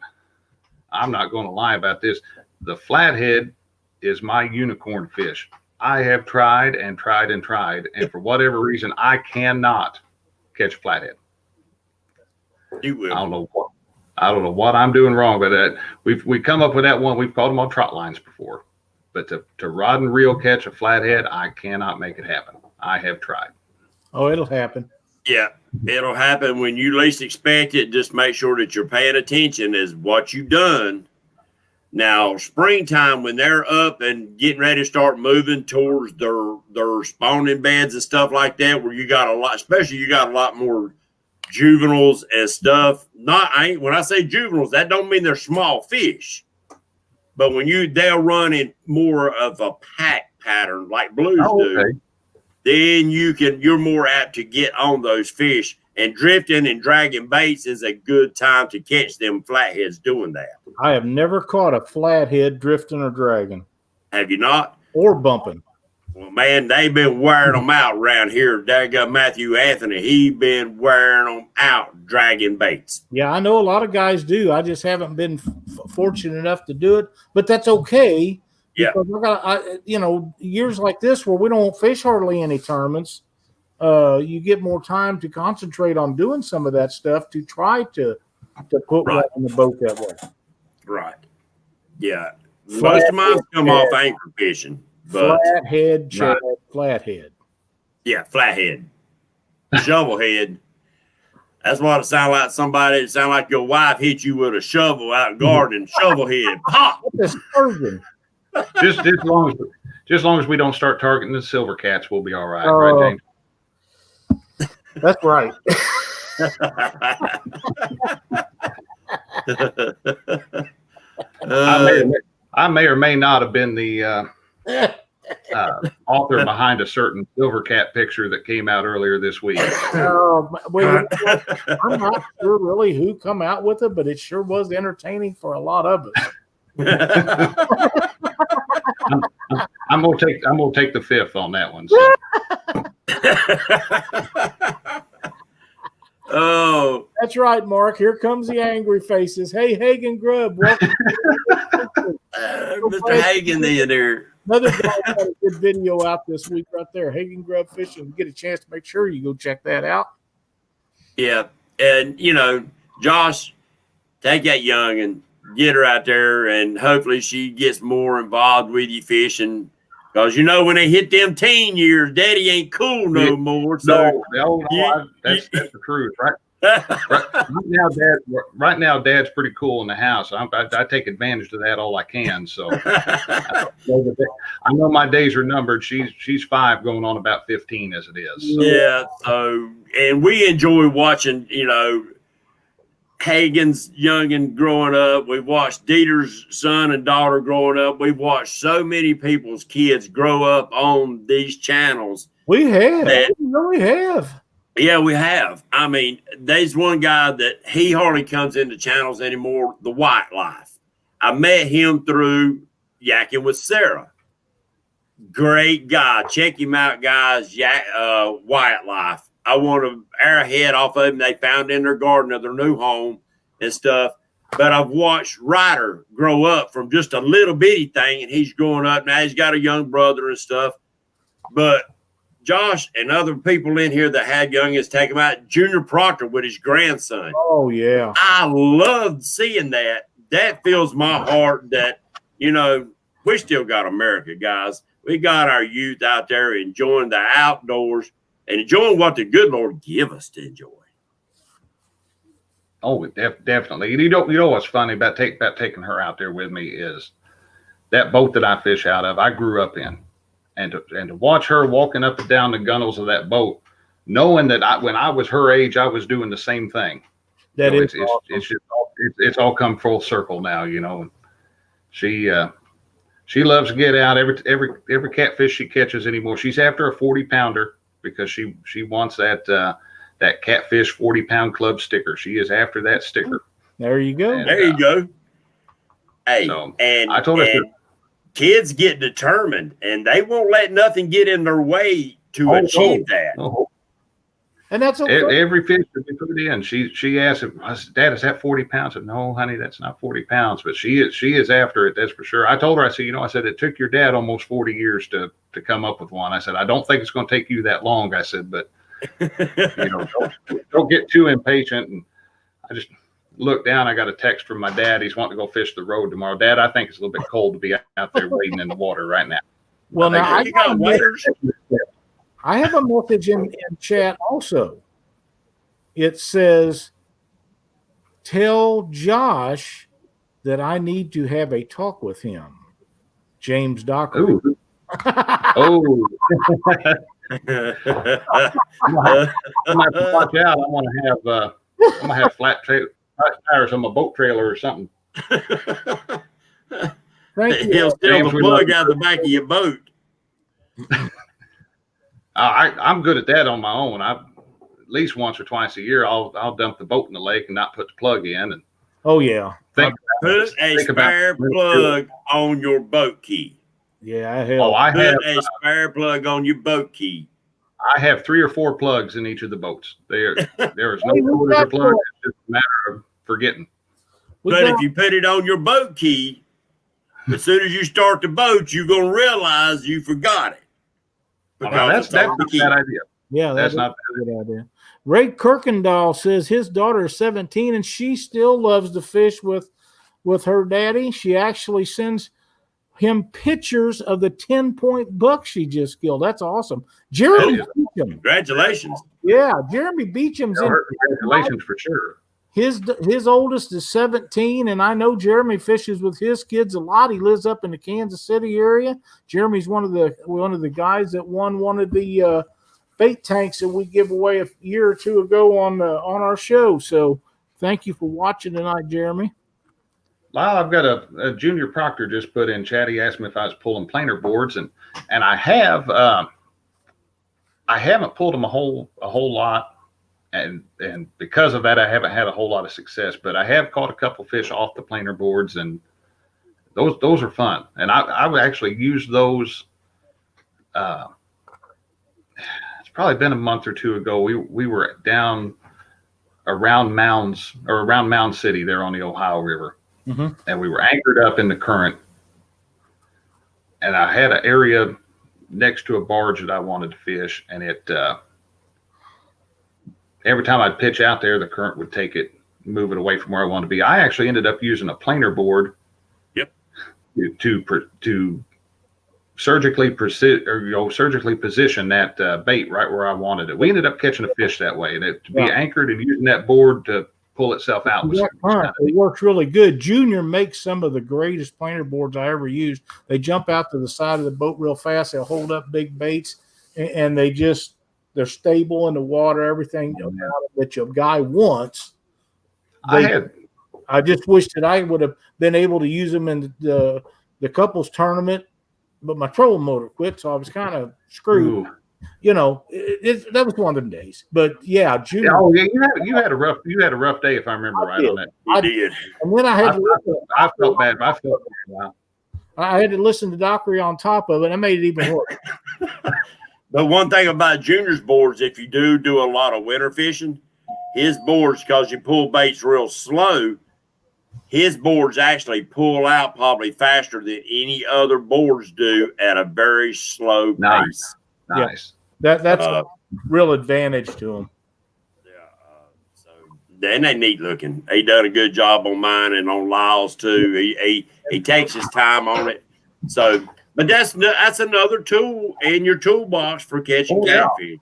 I'm not going to lie about this. The flathead is my unicorn fish. I have tried and tried and tried, and for whatever reason, I cannot catch a flathead. You will. I don't know what I'm doing wrong, but we come up with that one. We've caught them on trot lines before, but to rod and reel catch a flathead, I cannot make it happen. I have tried. Oh, it'll happen. Yeah, it'll happen when you least expect it. Just make sure that you're paying attention as what you've done. Now, springtime, when they're up and getting ready to start moving towards their spawning beds and stuff like that, where you got a lot more juveniles and stuff. When I say juveniles, that don't mean they're small fish, but they'll run in more of a pack pattern like blues do. Then you're more apt to get on those fish, and drifting and dragging baits is a good time to catch them flatheads doing that. I have never caught a flathead drifting or dragging. Have you not? Or bumping. Well, man, they've been wearing them out around here. There got Matthew Anthony. He been wearing them out, dragging baits. Yeah, I know a lot of guys do. I just haven't been fortunate enough to do it, but that's okay. Yeah. Because years like this where we don't fish hardly any tournaments, you get more time to concentrate on doing some of that stuff to try to put right in the boat that way. Right. Yeah. Most of mine come off anchor fishing. But, flathead, Chad, flathead. Yeah, flathead. Shovelhead. That's what it sounds like. It sounds like your wife hit you with a shovel out gardening. Shovelhead. Pop! What's a sturgeon? Just as long as we don't start targeting the silver cats, we'll be all right, right, James? That's right. I may or may not have been the author behind a certain silver cat picture that came out earlier this week. I'm not sure really who come out with it, but it sure was entertaining for a lot of us. I'm gonna take the fifth on that one. So. Oh, That's right, Mark. Here comes the angry faces. Hey, Hagen Grubb, welcome. Mr. Hagen there. Another guy got a good video out this week right there. Hagen Grubb Fishing. You get a chance to make sure you go check that out. Yeah. And, Josh, take that young and get her out there, and hopefully she gets more involved with you fishing. Because, when they hit them teen years, daddy ain't cool no more. So that's the truth, right? Right now, Dad's pretty cool in the house. I take advantage of that all I can. So I know my days are numbered. She's 5, going on about 15 as it is. So. Yeah. So, and we enjoy watching, Hagen's youngin' growing up. We've watched Dieter's son and daughter growing up. We've watched so many people's kids grow up on these channels. We have. We really have. Yeah, we have. I mean, there's one guy that he hardly comes into channels anymore, The White Life. I met him through Yakking with Sarah. Great guy. Check him out, guys. White Life. I want to arrowhead off of them. They found in their garden of their new home and stuff. But I've watched Ryder grow up from just a little bitty thing, and he's growing up. Now he's got a young brother and stuff. But Josh and other people in here that had youngins take him out. Junior Proctor with his grandson. Oh, yeah. I loved seeing that. That fills my heart that, we still got America, guys. We got our youth out there enjoying the outdoors and enjoying what the good Lord give us to enjoy. Oh, definitely. And you know what's funny about taking her out there with me is that boat that I fish out of, I grew up in. And to watch her walking up and down the gunnels of that boat, knowing that when I was her age, I was doing the same thing. It's all come full circle now, And she loves to get out. Every catfish she catches anymore, she's after a 40-pounder because she wants that Catfish 40-pound club sticker. She is after that sticker. There you go. And, there you go. Hey, so and I told her. Kids get determined, and they won't let nothing get in their way to achieve that. No. And that's okay. Every fish that we put in. She asked, "Dad, is that 40 pounds?" I said, "No, honey, that's not 40 pounds." But she is after it. That's for sure. I told her, I said, it took your dad almost 40 years to come up with one. I said, I don't think it's going to take you that long. I said, but don't get too impatient. And I just look down. I got a text from my dad. He's wanting to go fish the road tomorrow. Dad, I think it's a little bit cold to be out there wading in the water right now. Well, now I have a message in chat also. It says, tell Josh that I need to have a talk with him. James Docker. Ooh. Oh. I'm gonna have to watch out. I'm gonna have flat tires on my boat trailer or something. Thank you. He'll steal the plug out of the back of your boat. I'm good at that on my own. At least once or twice a year, I'll dump the boat in the lake and not put the plug in. And oh yeah, put a spare plug on your boat key. Yeah, I have. Put a spare plug on your boat key. I have 3 or 4 plugs in each of the boats. There is no other plug. It's just a matter of forgetting. But if you put it on your boat key, as soon as you start the boat, you're gonna realize you forgot it. That's not a bad idea. Yeah, that's not a good idea. Ray Kirkendall says his daughter is 17 and she still loves to fish with her daddy. She actually sends him pictures of the 10-point buck she just killed. That's awesome. Jeremy Beecham. Congratulations. Yeah, Jeremy Beecham's congratulations for sure. His oldest is 17, and I know Jeremy fishes with his kids a lot. He lives up in the Kansas City area. Jeremy's one of the guys that won one of the bait tanks that we give away a year or two ago on our show. So thank you for watching tonight, Jeremy. Well, I've got a Junior Proctor just put in chat. He asked me if I was pulling planer boards, and I have. I haven't pulled them a whole lot. And because of that, I haven't had a whole lot of success, but I have caught a couple fish off the planer boards, and those are fun. And I would actually use those. It's probably been a month or two ago. We were down around Mounds or around Mound City there on the Ohio River. Mhm. And we were anchored up in the current. And I had an area next to a barge that I wanted to fish, and it every time I'd pitch out there, the current would take it, move it away from where I wanted to be. I actually ended up using a planer board. Yep. To surgically position that bait right where I wanted it. We ended up catching a fish that way, and to be anchored and using that board to pull itself out. It works really good. Junior makes some of the greatest planer boards I ever used. They jump out to the side of the boat real fast. They'll hold up big baits, and they're stable in the water. Everything that your guy wants. I just wish that I would have been able to use them in the couples tournament, but my trolling motor quit, so I was kind of screwed. Ooh. You know, that was one of them days. But yeah, Junior. Oh yeah, you had a rough day if I remember right on that. I did. And then I felt bad. Wow. I had to listen to Dockery on top of it. I made it even worse. But one thing about Junior's boards, if you do a lot of winter fishing, his boards, because you pull baits real slow, his boards actually pull out probably faster than any other boards do at a very slow pace. Nice. Yeah. That's a real advantage to him. Yeah. So then they neat looking. He done a good job on mine and on Lyle's too. He takes his time on it. So, but that's another tool in your toolbox for catching catfish.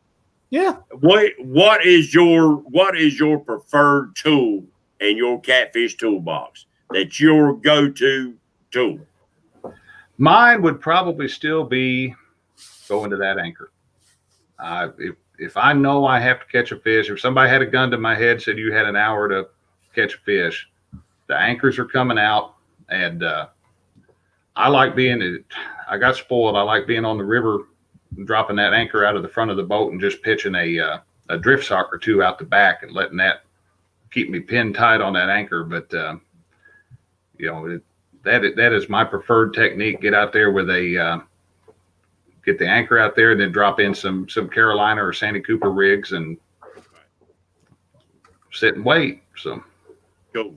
Yeah. What is your preferred tool in your catfish toolbox? That's your go-to tool. Mine would probably still be going to that anchor. If I know I have to catch a fish, if somebody had a gun to my head, said you had an hour to catch a fish, the anchors are coming out, and I like being. I got spoiled. I like being on the river, dropping that anchor out of the front of the boat and just pitching a drift sock or two out the back and letting that keep me pinned tight on that anchor. But that is my preferred technique. Get out there with get the anchor out there and then drop in some Carolina or Sandy Cooper rigs and sit and wait. So cool.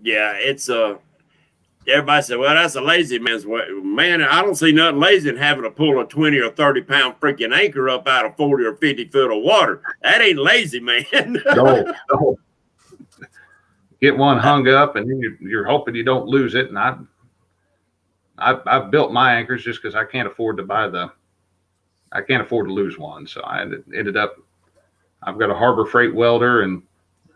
Yeah, it's everybody said, well, that's a lazy man's way. Man, I don't see nothing lazy in having to pull a 20 or 30 pound freaking anchor up out of 40 or 50 foot of water. That ain't lazy, man. No. Get one hung up and then you're hoping you don't lose it. And I've built my anchors just because I can't afford to lose one. So I ended up, I've got a Harbor Freight welder and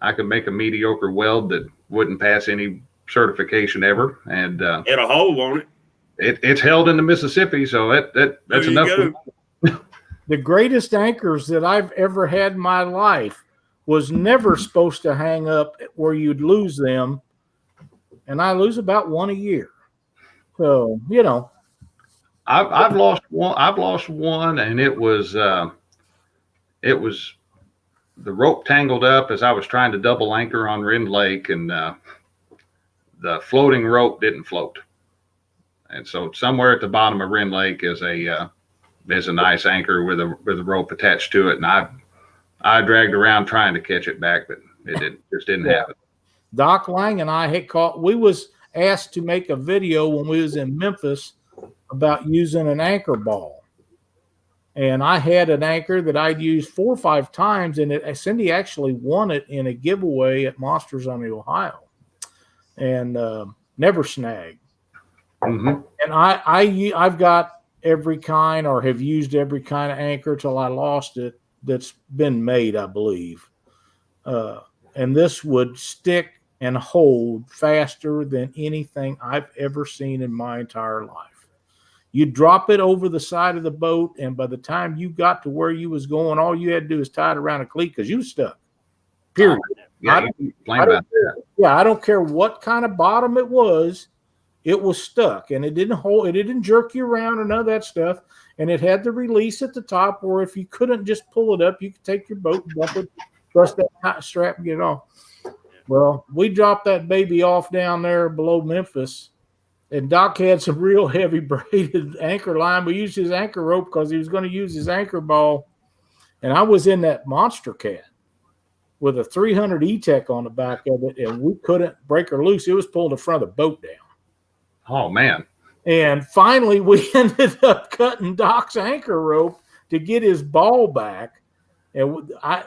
I can make a mediocre weld that wouldn't pass any certification ever. And it a hole on it. It's held in the Mississippi. So that's enough. The greatest anchors that I've ever had in my life was never supposed to hang up where you'd lose them. And I lose about one a year. So, I've lost one, and it was the rope tangled up as I was trying to double anchor on Rend Lake, and the floating rope didn't float. And so somewhere at the bottom of Rend Lake is a nice anchor with a rope attached to it, and I dragged around trying to catch it back, but it just didn't happen. Doc Lang and I had we was asked to make a video when we was in Memphis about using an anchor ball. And I had an anchor that I'd used 4 or 5 times, and Cindy actually won it in a giveaway at Monsters on the Ohio, and never snagged. Mm-hmm. And I've got every kind, or have used every kind of anchor till I lost it that's been made, I believe. And this would stick and hold faster than anything I've ever seen in my entire life. You drop it over the side of the boat, and by the time you got to where you was going, all you had to do is tie it around a cleat because you was stuck. Period. I don't care what kind of bottom it was stuck, and it didn't jerk you around or none of that stuff. And it had the release at the top, where if you couldn't just pull it up, you could take your boat, dump it, thrust that strap, and get it off. Well, we dropped that baby off down there below Memphis, and Doc had some real heavy braided anchor line. We used his anchor rope because he was going to use his anchor ball, and I was in that Monster Cat. with a 300 E-Tech on the back of it, and we couldn't break her loose. It was pulling the front of the boat down. Oh, man. And finally, we ended up cutting Doc's anchor rope to get his ball back. And I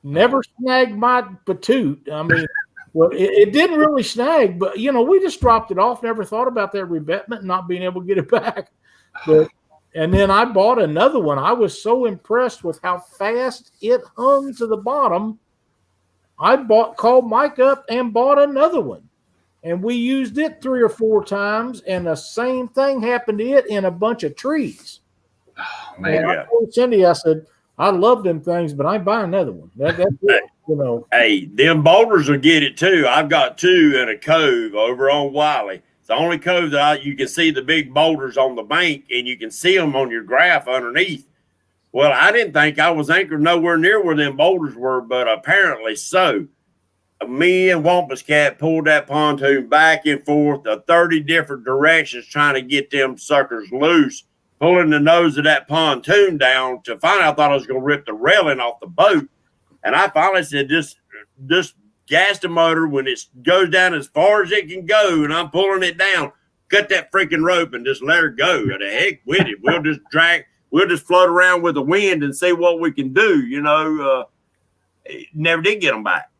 never snagged my patoot. I mean, well, it didn't really snag, but, we just dropped it off, never thought about that revetment and not being able to get it back. And then I bought another one. I was so impressed with how fast it hung to the bottom. I called Mike up and bought another one. And we used it 3 or 4 times, and the same thing happened to it in a bunch of trees. Oh, man. I told Cindy, I said, I love them things, but I ain't buying another one. That's it, Hey, them boulders will get it too. I've got 2 in a cove over on Wiley. It's the only cove that you can see the big boulders on the bank, and you can see them on your graph underneath. Well, I didn't think I was anchored nowhere near where them boulders were, but apparently so. Me and Wampus Cat pulled that pontoon back and forth 30 different directions trying to get them suckers loose, pulling the nose of that pontoon down to finally I thought I was going to rip the railing off the boat. And I finally said, just gas the motor when it goes down as far as it can go, and I'm pulling it down, cut that freaking rope and just let her go. The heck with it. We'll just float around with the wind and see what we can do. Never did get them back.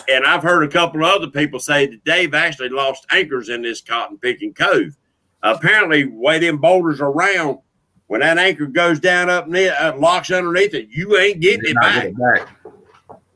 And I've heard a couple of other people say that they've actually lost anchors in this cotton picking cove. Apparently, the way them boulders are round, when that anchor goes down up near, locks underneath it, you ain't getting it back.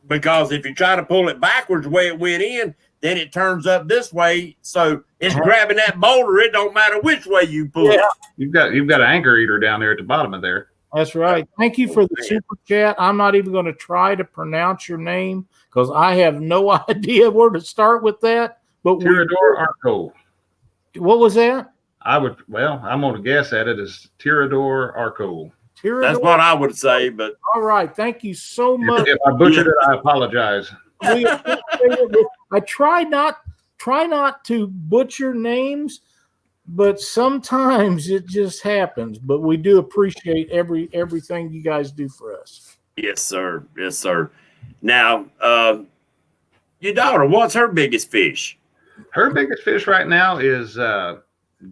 Because if you try to pull it backwards the way it went in, then it turns up this way. So it's grabbing that boulder. It don't matter which way you pull it. You've got an anchor eater down there at the bottom of there. That's right. Thank you for the super chat. I'm not even going to try to pronounce your name because I have no idea where to start with that. But Tirador Arco. What was that? I'm going to guess at it as Tirador Arco. That's what I would say. But all right, thank you so much. If I butchered it, I apologize. I try not to butcher names, but sometimes it just happens. But we do appreciate everything you guys do for us. Yes, sir. Yes, sir. Now, your daughter, what's her biggest fish? Her biggest fish right now is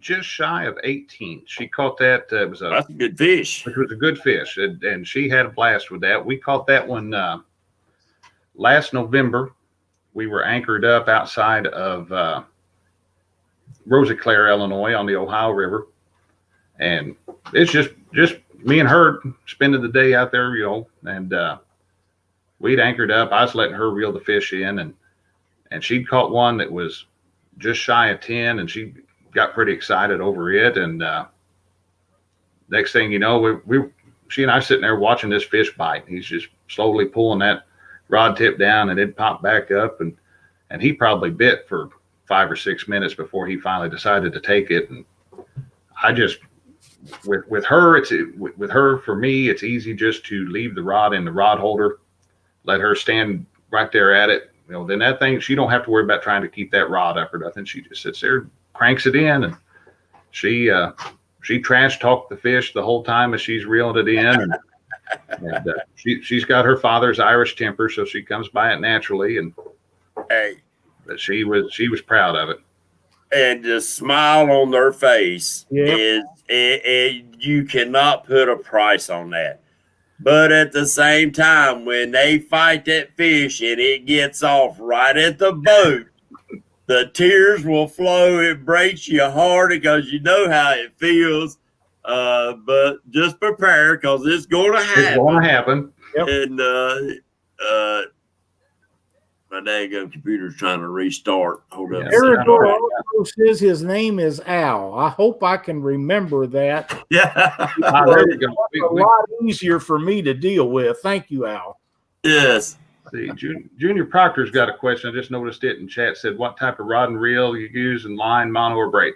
just shy of 18. She caught that. That's a good fish. Which was a good fish, and she had a blast with that. We caught that one last November. We were anchored up outside of Rosiclare, Illinois, on the Ohio River, and it's just me and her spending the day out there, and we'd anchored up. I was letting her reel the fish in, and she'd caught one that was just shy of 10, and she got pretty excited over it. And next thing you know, she and I sitting there watching this fish bite. He's just slowly pulling that rod tip down, and it popped back up, and he probably bit for 5 or 6 minutes before he finally decided to take it. And I just, with her, for me, it's easy just to leave the rod in the rod holder, let her stand right there at it. Then that thing, she don't have to worry about trying to keep that rod up or nothing. She just sits there, cranks it in, and she trash talked the fish the whole time as she's reeling it in. And she's got her father's Irish temper, so she comes by it naturally. And but she was proud of it. And the smile on their face is you cannot put a price on that. But at the same time, when they fight that fish and it gets off right at the boat, the tears will flow. It breaks your heart because you know how it feels. But just prepare because it's going to happen. It's going to happen. Yep. And my daggone computer's trying to restart. Hold up. Tirador also says his name is Al. I hope I can remember that. Yeah. There we go. It's a lot easier for me to deal with. Thank you, Al. Yes. See, Junior Proctor's got a question. I just noticed it in chat. Said, what type of rod and reel you use in line, mono, or braid?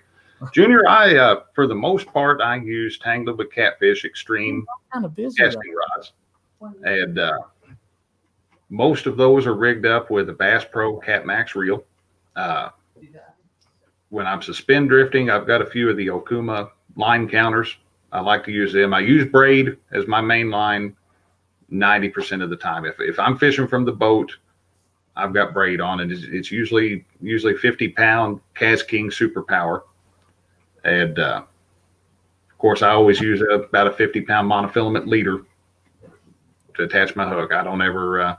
Junior, I for the most part, I use Tangled with Catfish Extreme casting rods. And most of those are rigged up with a Bass Pro Cat Max reel. When I'm suspend drifting, I've got a few of the Okuma line counters. I like to use them. I use braid as my main line 90% of the time. If I'm fishing from the boat, I've got braid on, and it's usually 50-pound Cas King Superpower. And of course, I always use about a 50-pound monofilament leader to attach my hook. I don't ever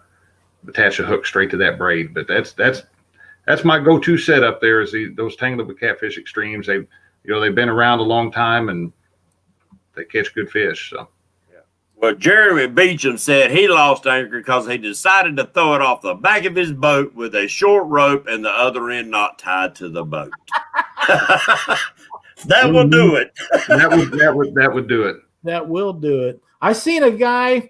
attach a hook straight to that braid, but that's my go-to setup. There is those Tanglewood Catfish Extremes. They've been around a long time and they catch good fish. So. Well, Jeremy Beecham said he lost anchor because he decided to throw it off the back of his boat with a short rope and the other end not tied to the boat. That will do it. that would do it. That will do it. I seen a guy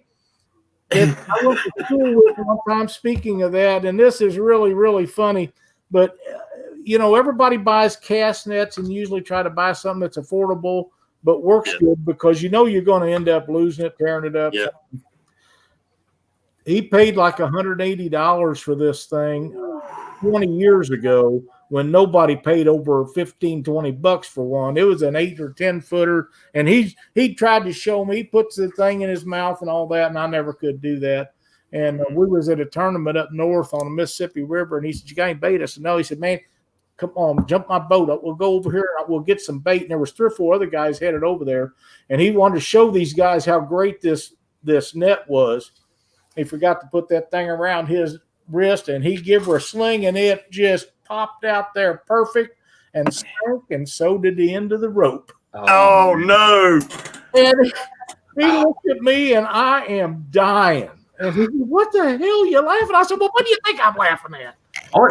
that I went to school with one time, speaking of that, and this is really, really funny. But, everybody buys cast nets and usually try to buy something that's affordable but works good, because you're going to end up losing it, tearing it up. Yeah. He paid like $180 for this thing 20 years ago, when nobody paid over $15-20 for one. It was an 8 or 10 footer, and he tried to show me. He puts the thing in his mouth and all that, and I never could do that. And we was at a tournament up north on the Mississippi River, and he said, "You got any bait?" I said, "No." He said, "Man, come on, jump my boat up. We'll go over here. We'll get some bait." And there was 3 or 4 other guys headed over there, and he wanted to show these guys how great this net was. He forgot to put that thing around his wrist, and he gave her a sling, and it just popped out there perfect and sank, and so did the end of the rope. Oh no. And he looked at me, and I am dying. And he said, "What the hell are you laughing?" I said, "Well, what do you think I'm laughing at?" Oh,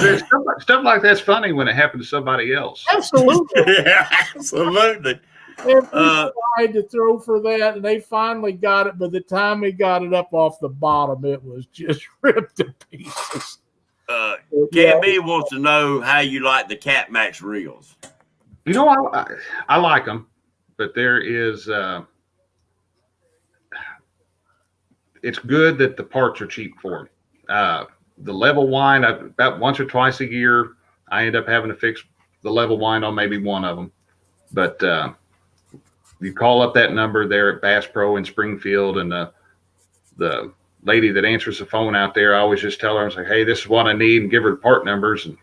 stuff like that's funny when it happened to somebody else. Absolutely. Yeah, absolutely. And we tried to throw for that, and they finally got it. By the time we got it up off the bottom, it was just ripped to pieces. KB wants to know how you like the Cat Max reels. I like them, but there is it's good that the parts are cheap for them. The level wind, about once or twice a year, I end up having to fix the level wind on maybe one of them. But you call up that number there at Bass Pro in Springfield, and the lady that answers the phone out there, I always just tell her, I was like, "Hey, this is what I need," and give her the part numbers. And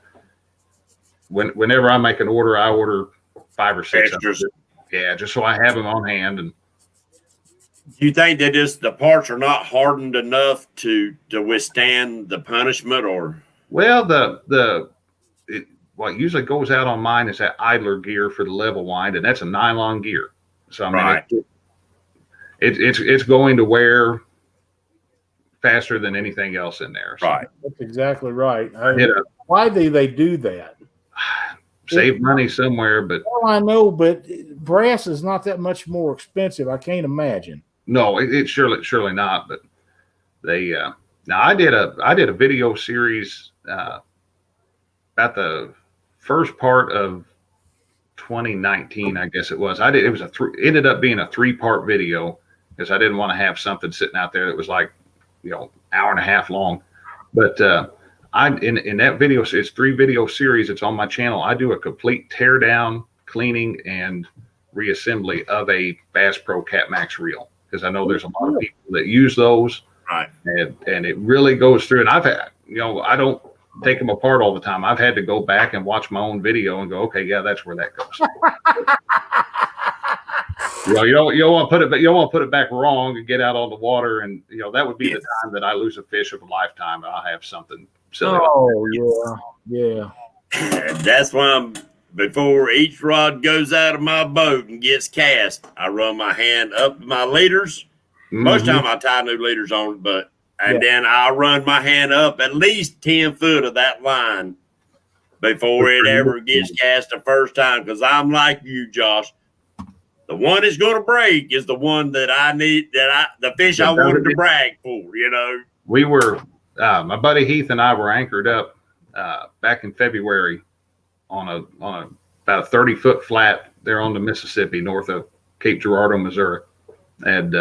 whenever I make an order, I order 5 or 6 extras. Yeah, just so I have them on hand. And Do you think that the parts are not hardened enough to withstand the punishment, or? Well, what usually goes out on mine is that idler gear for the level wind, and that's a nylon gear. So I mean, right. It's going to wear faster than anything else in there. So. Right. That's exactly right. Why do they do that? Save money somewhere, but well, I know, but brass is not that much more expensive. I can't imagine. No, it's surely not. But they now I did a video series about the first part of 2019, I guess it was. It ended up being a 3-part video, because I didn't want to have something sitting out there that was like, hour and a half long. But in that video, it's 3 video series. It's on my channel. I do a complete tear down, cleaning, and reassembly of a Bass Pro Cat Max reel, because I know there's a lot of people that use those. Right. And it really goes through. And I've had, I don't take them apart all the time. I've had to go back and watch my own video and go, okay, yeah, that's where that goes. You don't want to put it back wrong and get out on the water, and that would be the time that I lose a fish of a lifetime, and I'll have something silly. Oh yeah. That's why before each rod goes out of my boat and gets cast, I run my hand up my leaders. Mm-hmm. Most of the time I tie new leaders on, then I run my hand up at least 10 foot of that line before it ever gets cast the first time. Because I'm like you, Josh. The one that's going to break is the one that I need, the fish I wanted to brag for, We were, my buddy Heath and I were anchored up back in February on about a 30-foot flat there on the Mississippi, north of Cape Girardeau, Missouri. And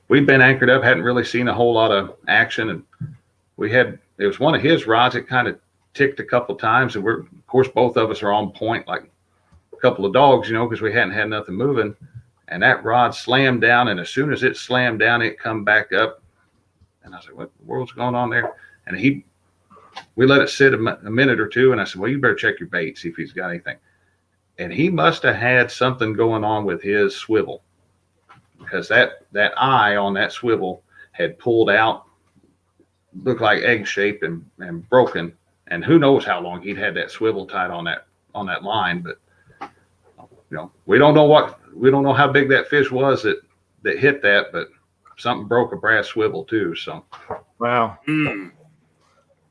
we'd been anchored up, hadn't really seen a whole lot of action. And it was one of his rods that kind of ticked a couple of times. And of course, both of us are on point like a couple of dogs, because we hadn't had nothing moving. and that rod slammed down. And as soon as it slammed down, it come back up. And I said, what the world's going on there? And we let it sit a minute or two. And I said, well, you better check your bait, see if he's got anything. And he must have had something going on with his swivel, because that eye on that swivel had pulled out, looked like egg shaped and broken. And who knows how long he'd had that swivel tied on that line. But we don't know how big that fish was that hit that, but something broke a brass swivel too. So wow.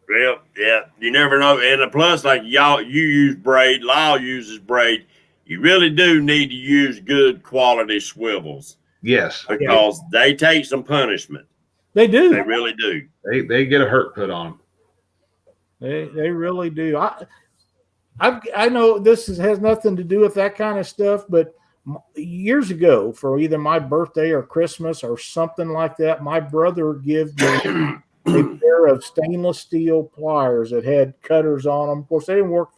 Well, yeah, you never know. And plus, like you use braid, Lyle uses braid. You really do need to use good quality swivels. Yes, because they take some punishment. They do. They really do. They get a hurt put on them. They really do. I know this has nothing to do with that kind of stuff, but years ago, for either my birthday or Christmas or something like that, my brother gave me a pair of stainless steel pliers that had cutters on them. Of course, they didn't work.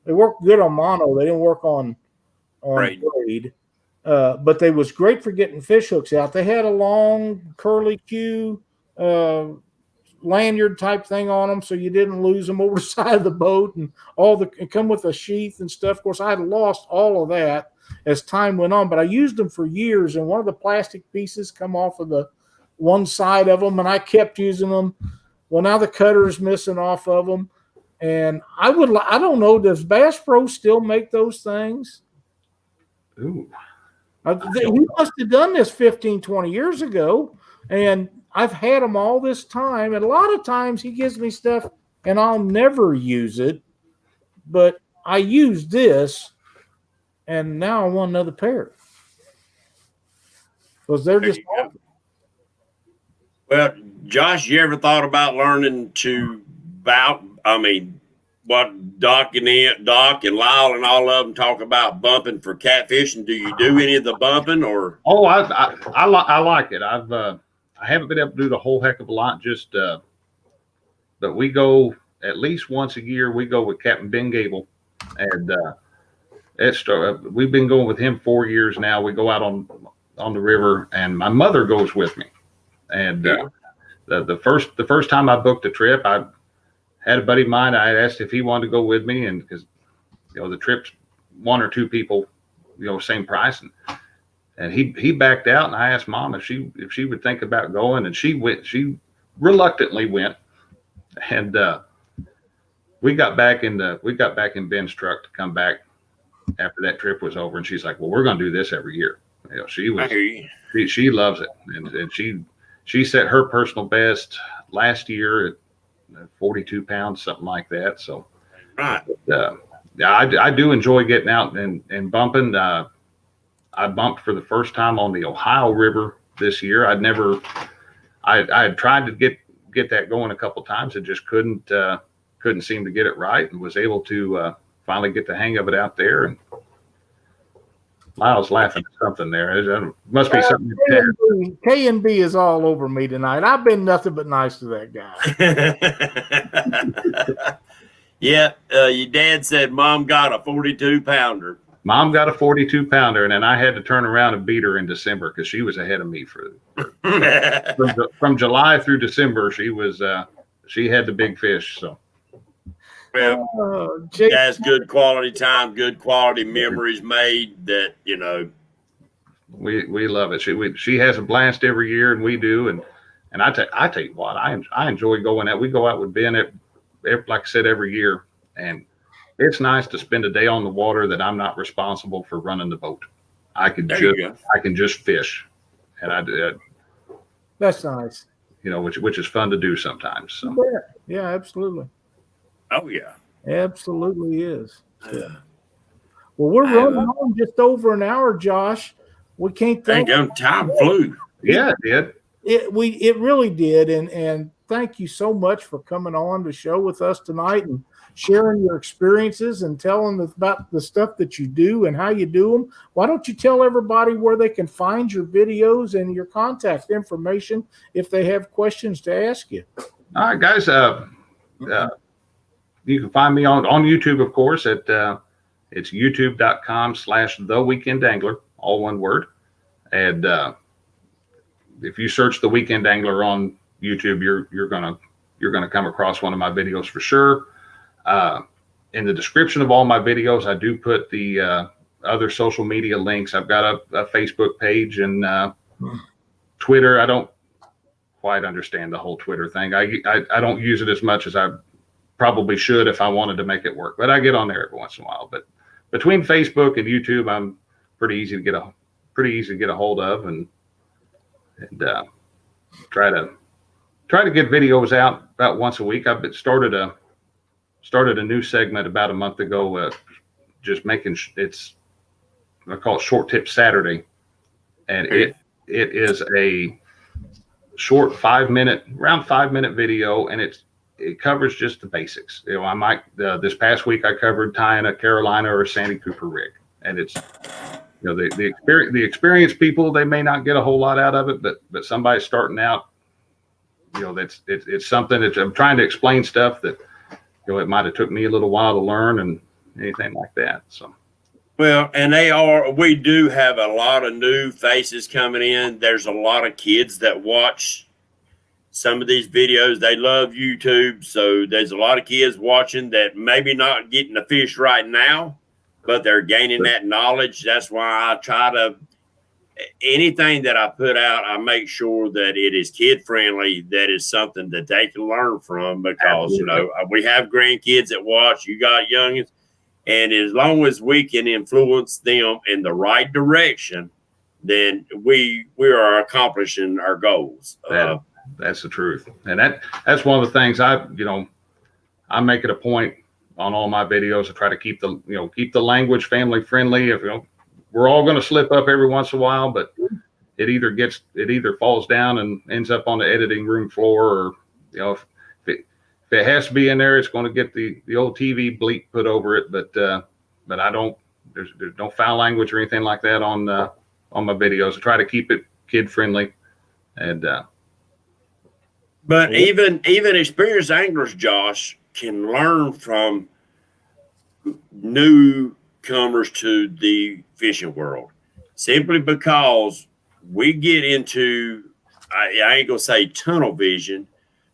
They worked good on mono. They didn't work on braid. But they was great for getting fish hooks out. They had a long curly Q lanyard type thing on them, so you didn't lose them over the side of the boat, and it come with a sheath and stuff. Of course, I had lost all of that as time went on, but I used them for years, and one of the plastic pieces come off of the one side of them, and I kept using them. Well, now the cutter is missing off of them, and I don't know, does Bass Pro still make those things? Ooh. He must have done this 15, 20 years ago, and I've had them all this time. And a lot of times he gives me stuff, and I'll never use it, but I use this, and now I want another pair. Because they're just awesome. Well, Josh, you ever thought about learning what Doc and Lyle and all of them talk about bumping for catfishing? Do you do any of the bumping or? Oh, I like it. I haven't been able to do the whole heck of a lot. Just, but we go at least once a year. We go with Captain Ben Gable, and we've been going with him 4 years now. We go out on the river, and my mother goes with me. And the first time I booked a trip, I had a buddy of mine. I asked if he wanted to go with me, and because the trip's one or two people, same price, and he backed out. And I asked Mom if she would think about going, and she went. She reluctantly went, and we got back in Ben's truck to come back after that trip was over, and she's like, "Well, we're going to do this every year." She loves it, and she set her personal best last year at 42 pounds, something like that. So, right. I do enjoy getting out and bumping. I bumped for the first time on the Ohio River this year. I had tried to get that going a couple times and just couldn't seem to get it right, and was able to finally get the hang of it out there. And Lyle's laughing at something there. It must be something. K&B is all over me tonight. I've been nothing but nice to that guy. Yeah, your dad said Mom got a 42 pounder. Mom got a 42 pounder, and then I had to turn around and beat her in December because she was ahead of me from July through December. She had the big fish. So. Well, that's good quality time, good quality memories made that, We love it. She has a blast every year, and we do. And I tell you what, I enjoy going out. We go out with Ben, like I said, every year. And it's nice to spend a day on the water that I'm not responsible for running the boat. I can just fish. And I do. That's nice. Which is fun to do sometimes. So. Yeah, absolutely. Oh, yeah. Absolutely is. Yeah. Well, we're running on just over an hour, Josh. We can't thank you. Time flew. Yeah, it did. It really did. And thank you so much for coming on the show with us tonight and sharing your experiences and telling us about the stuff that you do and how you do them. Why don't you tell everybody where they can find your videos and your contact information if they have questions to ask you? All right, guys. You can find me on YouTube, of course, at it's youtube.com/theweekendangler, all one word. And if you search The Weekend Angler on YouTube, you're gonna come across one of my videos for sure. In the description of all my videos, I do put the other social media links. I've got a Facebook page and Twitter. I don't quite understand the whole Twitter thing. I don't use it as much as I probably should if I wanted to make it work, but I get on there every once in a while. But between Facebook and YouTube, I'm pretty easy to get a hold of, and try to get videos out about once a week. I've started a new segment about a month ago, just making I call it Short Tip Saturday, and it is a short around 5-minute video, and it covers just the basics. I might this past week I covered tying a Carolina or a Sandy Cooper rig, and it's the experienced people, they may not get a whole lot out of it, but somebody starting out, it's something that I'm trying to explain stuff that it might have took me a little while to learn and anything like that. So. Well, and we do have a lot of new faces coming in. There's a lot of kids that watch some of these videos. They love YouTube. So there's a lot of kids watching that maybe not getting the fish right now, but they're gaining that knowledge. That's why I try to, anything that I put out, I make sure that it is kid friendly, that is something that they can learn from, because, we have grandkids that watch, you got youngins. And as long as we can influence them in the right direction, then we are accomplishing our goals. That's the truth. And that's one of the things I make it a point on all my videos to try to keep the language family friendly. If we're all going to slip up every once in a while, but it either falls down and ends up on the editing room floor, or if it has to be in there, it's going to get the old TV bleep put over it. But I don't. There's no foul language or anything like that on my videos. I try to keep it kid friendly, and. But even experienced anglers, Josh, can learn from newcomers to the fishing world, simply because we get into, I ain't gonna say tunnel vision,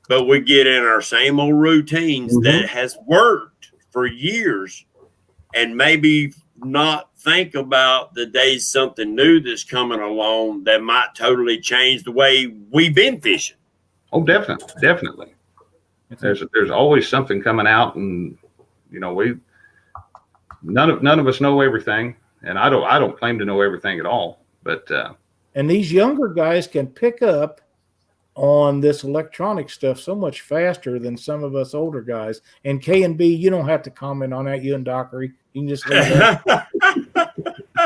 but we get in our same old routines that has worked for years, and maybe not think about the days something new that's coming along that might totally change the way we've been fishing. Oh, definitely. There's always something coming out, and none of us know everything, and I don't claim to know everything at all. But and these younger guys can pick up on this electronic stuff so much faster than some of us older guys. And K&B, you don't have to comment on that, you and Dockery. You can just leave that.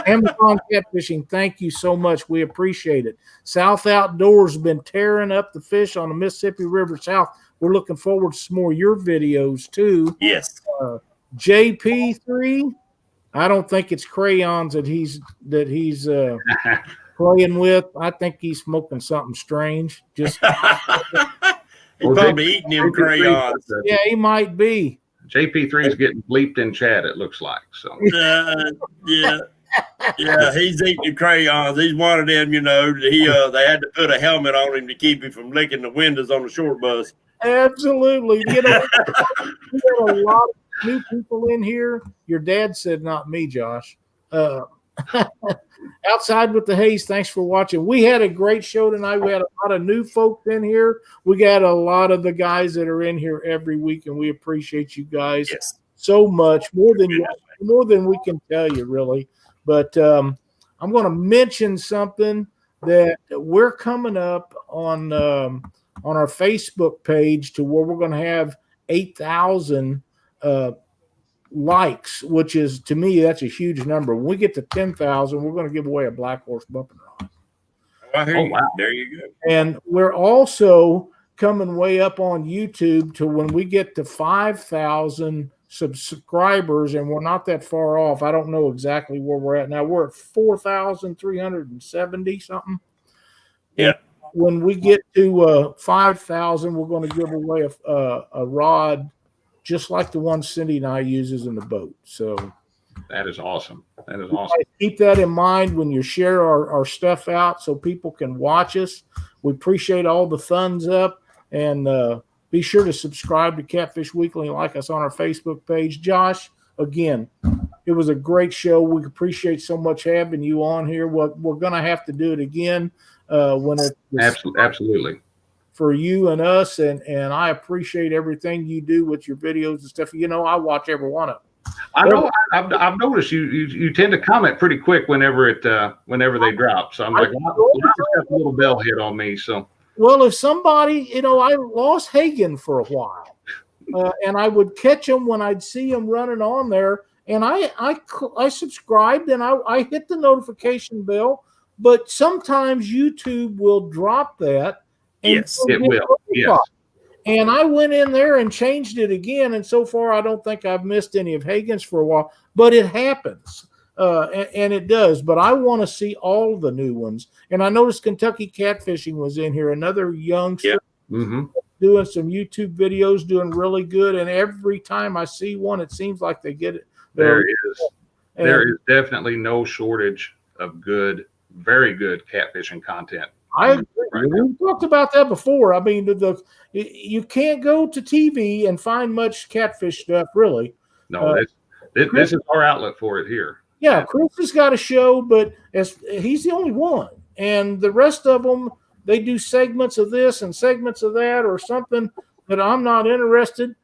Amazon Catfishing, thank you so much. We appreciate it. South Outdoors has been tearing up the fish on the Mississippi River South. We're looking forward to some more of your videos too. Yes. JP3, I don't think it's crayons that he's playing with. I think he's smoking something strange. Just he's probably eating them crayons. Yeah, he might be. JP3 is getting bleeped in chat, it looks like. So yeah, he's eating crayons. He's one of them, they had to put a helmet on him to keep him from licking the windows on the short bus. Absolutely. We got a lot of new people in here. Your dad said not me, Josh. Outside with the Haze, thanks for watching. We had a great show tonight. We had a lot of new folks in here. We got a lot of the guys that are in here every week, and we appreciate you guys so much, more than we can tell you, really. But I'm going to mention something that we're coming up on our Facebook page to where we're going to have 8,000 likes, which is, to me, that's a huge number. When we get to 10,000, we're going to give away a Black Horse bumping rod. Oh, wow. There you go. And we're also coming way up on YouTube to when we get to 5,000 subscribers, and we're not that far off. I don't know exactly where we're at now. We're at 4,370 something. Yeah. When we get to 5,000, we're going to give away a rod just like the one Cindy and I uses in the boat. So That is awesome. That is awesome. Keep that in mind when you share our stuff out so people can watch us. We appreciate all the thumbs up, and be sure to subscribe to Catfish Weekly and like us on our Facebook page. Josh, again, it was a great show. We appreciate so much having you on here. We're going to have to do it again when it's absolutely for you and us, and I appreciate everything you do with your videos and stuff. You know, I watch every one of them. I know. I've noticed you tend to comment pretty quick whenever they drop. So I'm like, a little bell hit on me. So well, if somebody, you know, I lost Hagen for a while, and I would catch him when I'd see him running on there, and I subscribed and I hit the notification bell, but sometimes YouTube will drop that. Yes, it will. Yes. And I went in there and changed it again, and so far I don't think I've missed any of Hagen's for a while, but it happens, and it does. But I want to see all the new ones. And I noticed Kentucky Catfishing was in here, another youngster doing some YouTube videos, doing really good. And every time I see one, it seems like they get it. There is definitely no shortage of good, very good catfishing content. I agree. We talked about that before. I mean, you can't go to TV and find much catfish stuff, really. No, this is our outlet for it here. Yeah, Chris has got a show, but he's the only one. And the rest of them, they do segments of this and segments of that or something that I'm not interested.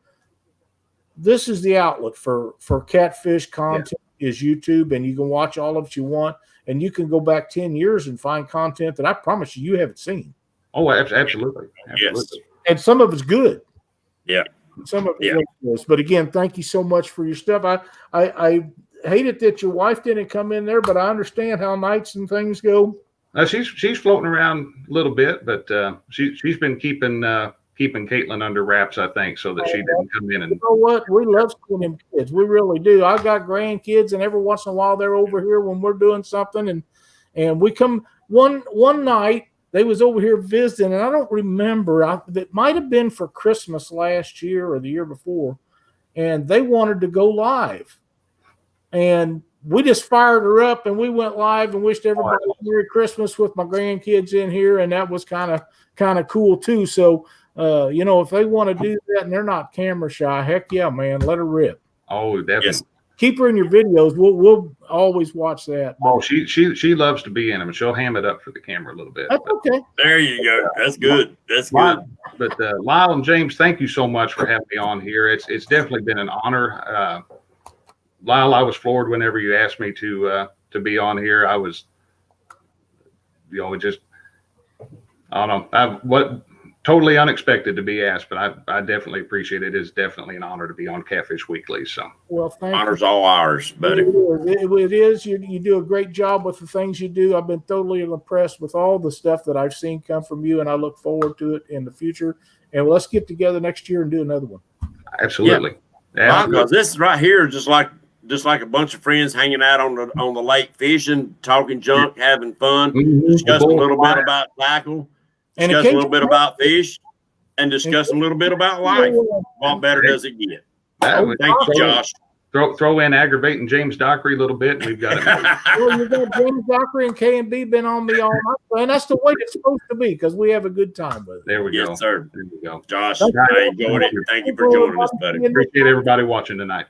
This is the outlet for catfish content is YouTube, and you can watch all of it you want. And you can go back 10 years and find content that I promise you haven't seen. Oh, absolutely. Yes. And some of it's good. Yeah. Some of it is. But again, thank you so much for your stuff. I hate it that your wife didn't come in there, but I understand how nights and things go. She's floating around a little bit, but she's been keeping Caitlin under wraps, I think, so that she didn't come in. And you know what? We love seeing them kids. We really do. I got grandkids, and every once in a while they're over here when we're doing something, and we come one night they was over here visiting, and I don't remember. It might have been for Christmas last year or the year before, and they wanted to go live, and we just fired her up, and we went live and wished everybody Merry Christmas with my grandkids in here, and that was kind of cool too. So. You know, if they want to do that and they're not camera shy, heck yeah, man, let her rip. Oh, definitely. Yes. Keep her in your videos. We'll always watch that. Oh, she loves to be in them, and she'll ham it up for the camera a little bit. That's okay. There you go. That's good. That's good. But Lyle and James, thank you so much for having me on here. It's definitely been an honor. Lyle, I was floored whenever you asked me to be on here. I was, you know, just I don't know totally unexpected to be asked, but I definitely appreciate it. It is definitely an honor to be on Catfish Weekly. So, well, thank honor's you. All ours, buddy. It is. You do a great job with the things you do. I've been totally impressed with all the stuff that I've seen come from you, and I look forward to it in the future. And let's get together next year and do another one. Absolutely. Yeah. Because this right here is just like a bunch of friends hanging out on the lake fishing, talking junk, having fun, discussing a little bit about tackle. Discuss a little bit about fish and discuss a little bit about life. What better does it get? Thank you, Josh. Throw in aggravating James Dockery a little bit, and we've got it. Well, you got James Dockery and K&B been on me all night, and that's the way it's supposed to be because we have a good time with it. There we go. Yes, sir. There we go. Josh, I enjoyed it. Thank you for joining us, buddy. Appreciate everybody watching tonight.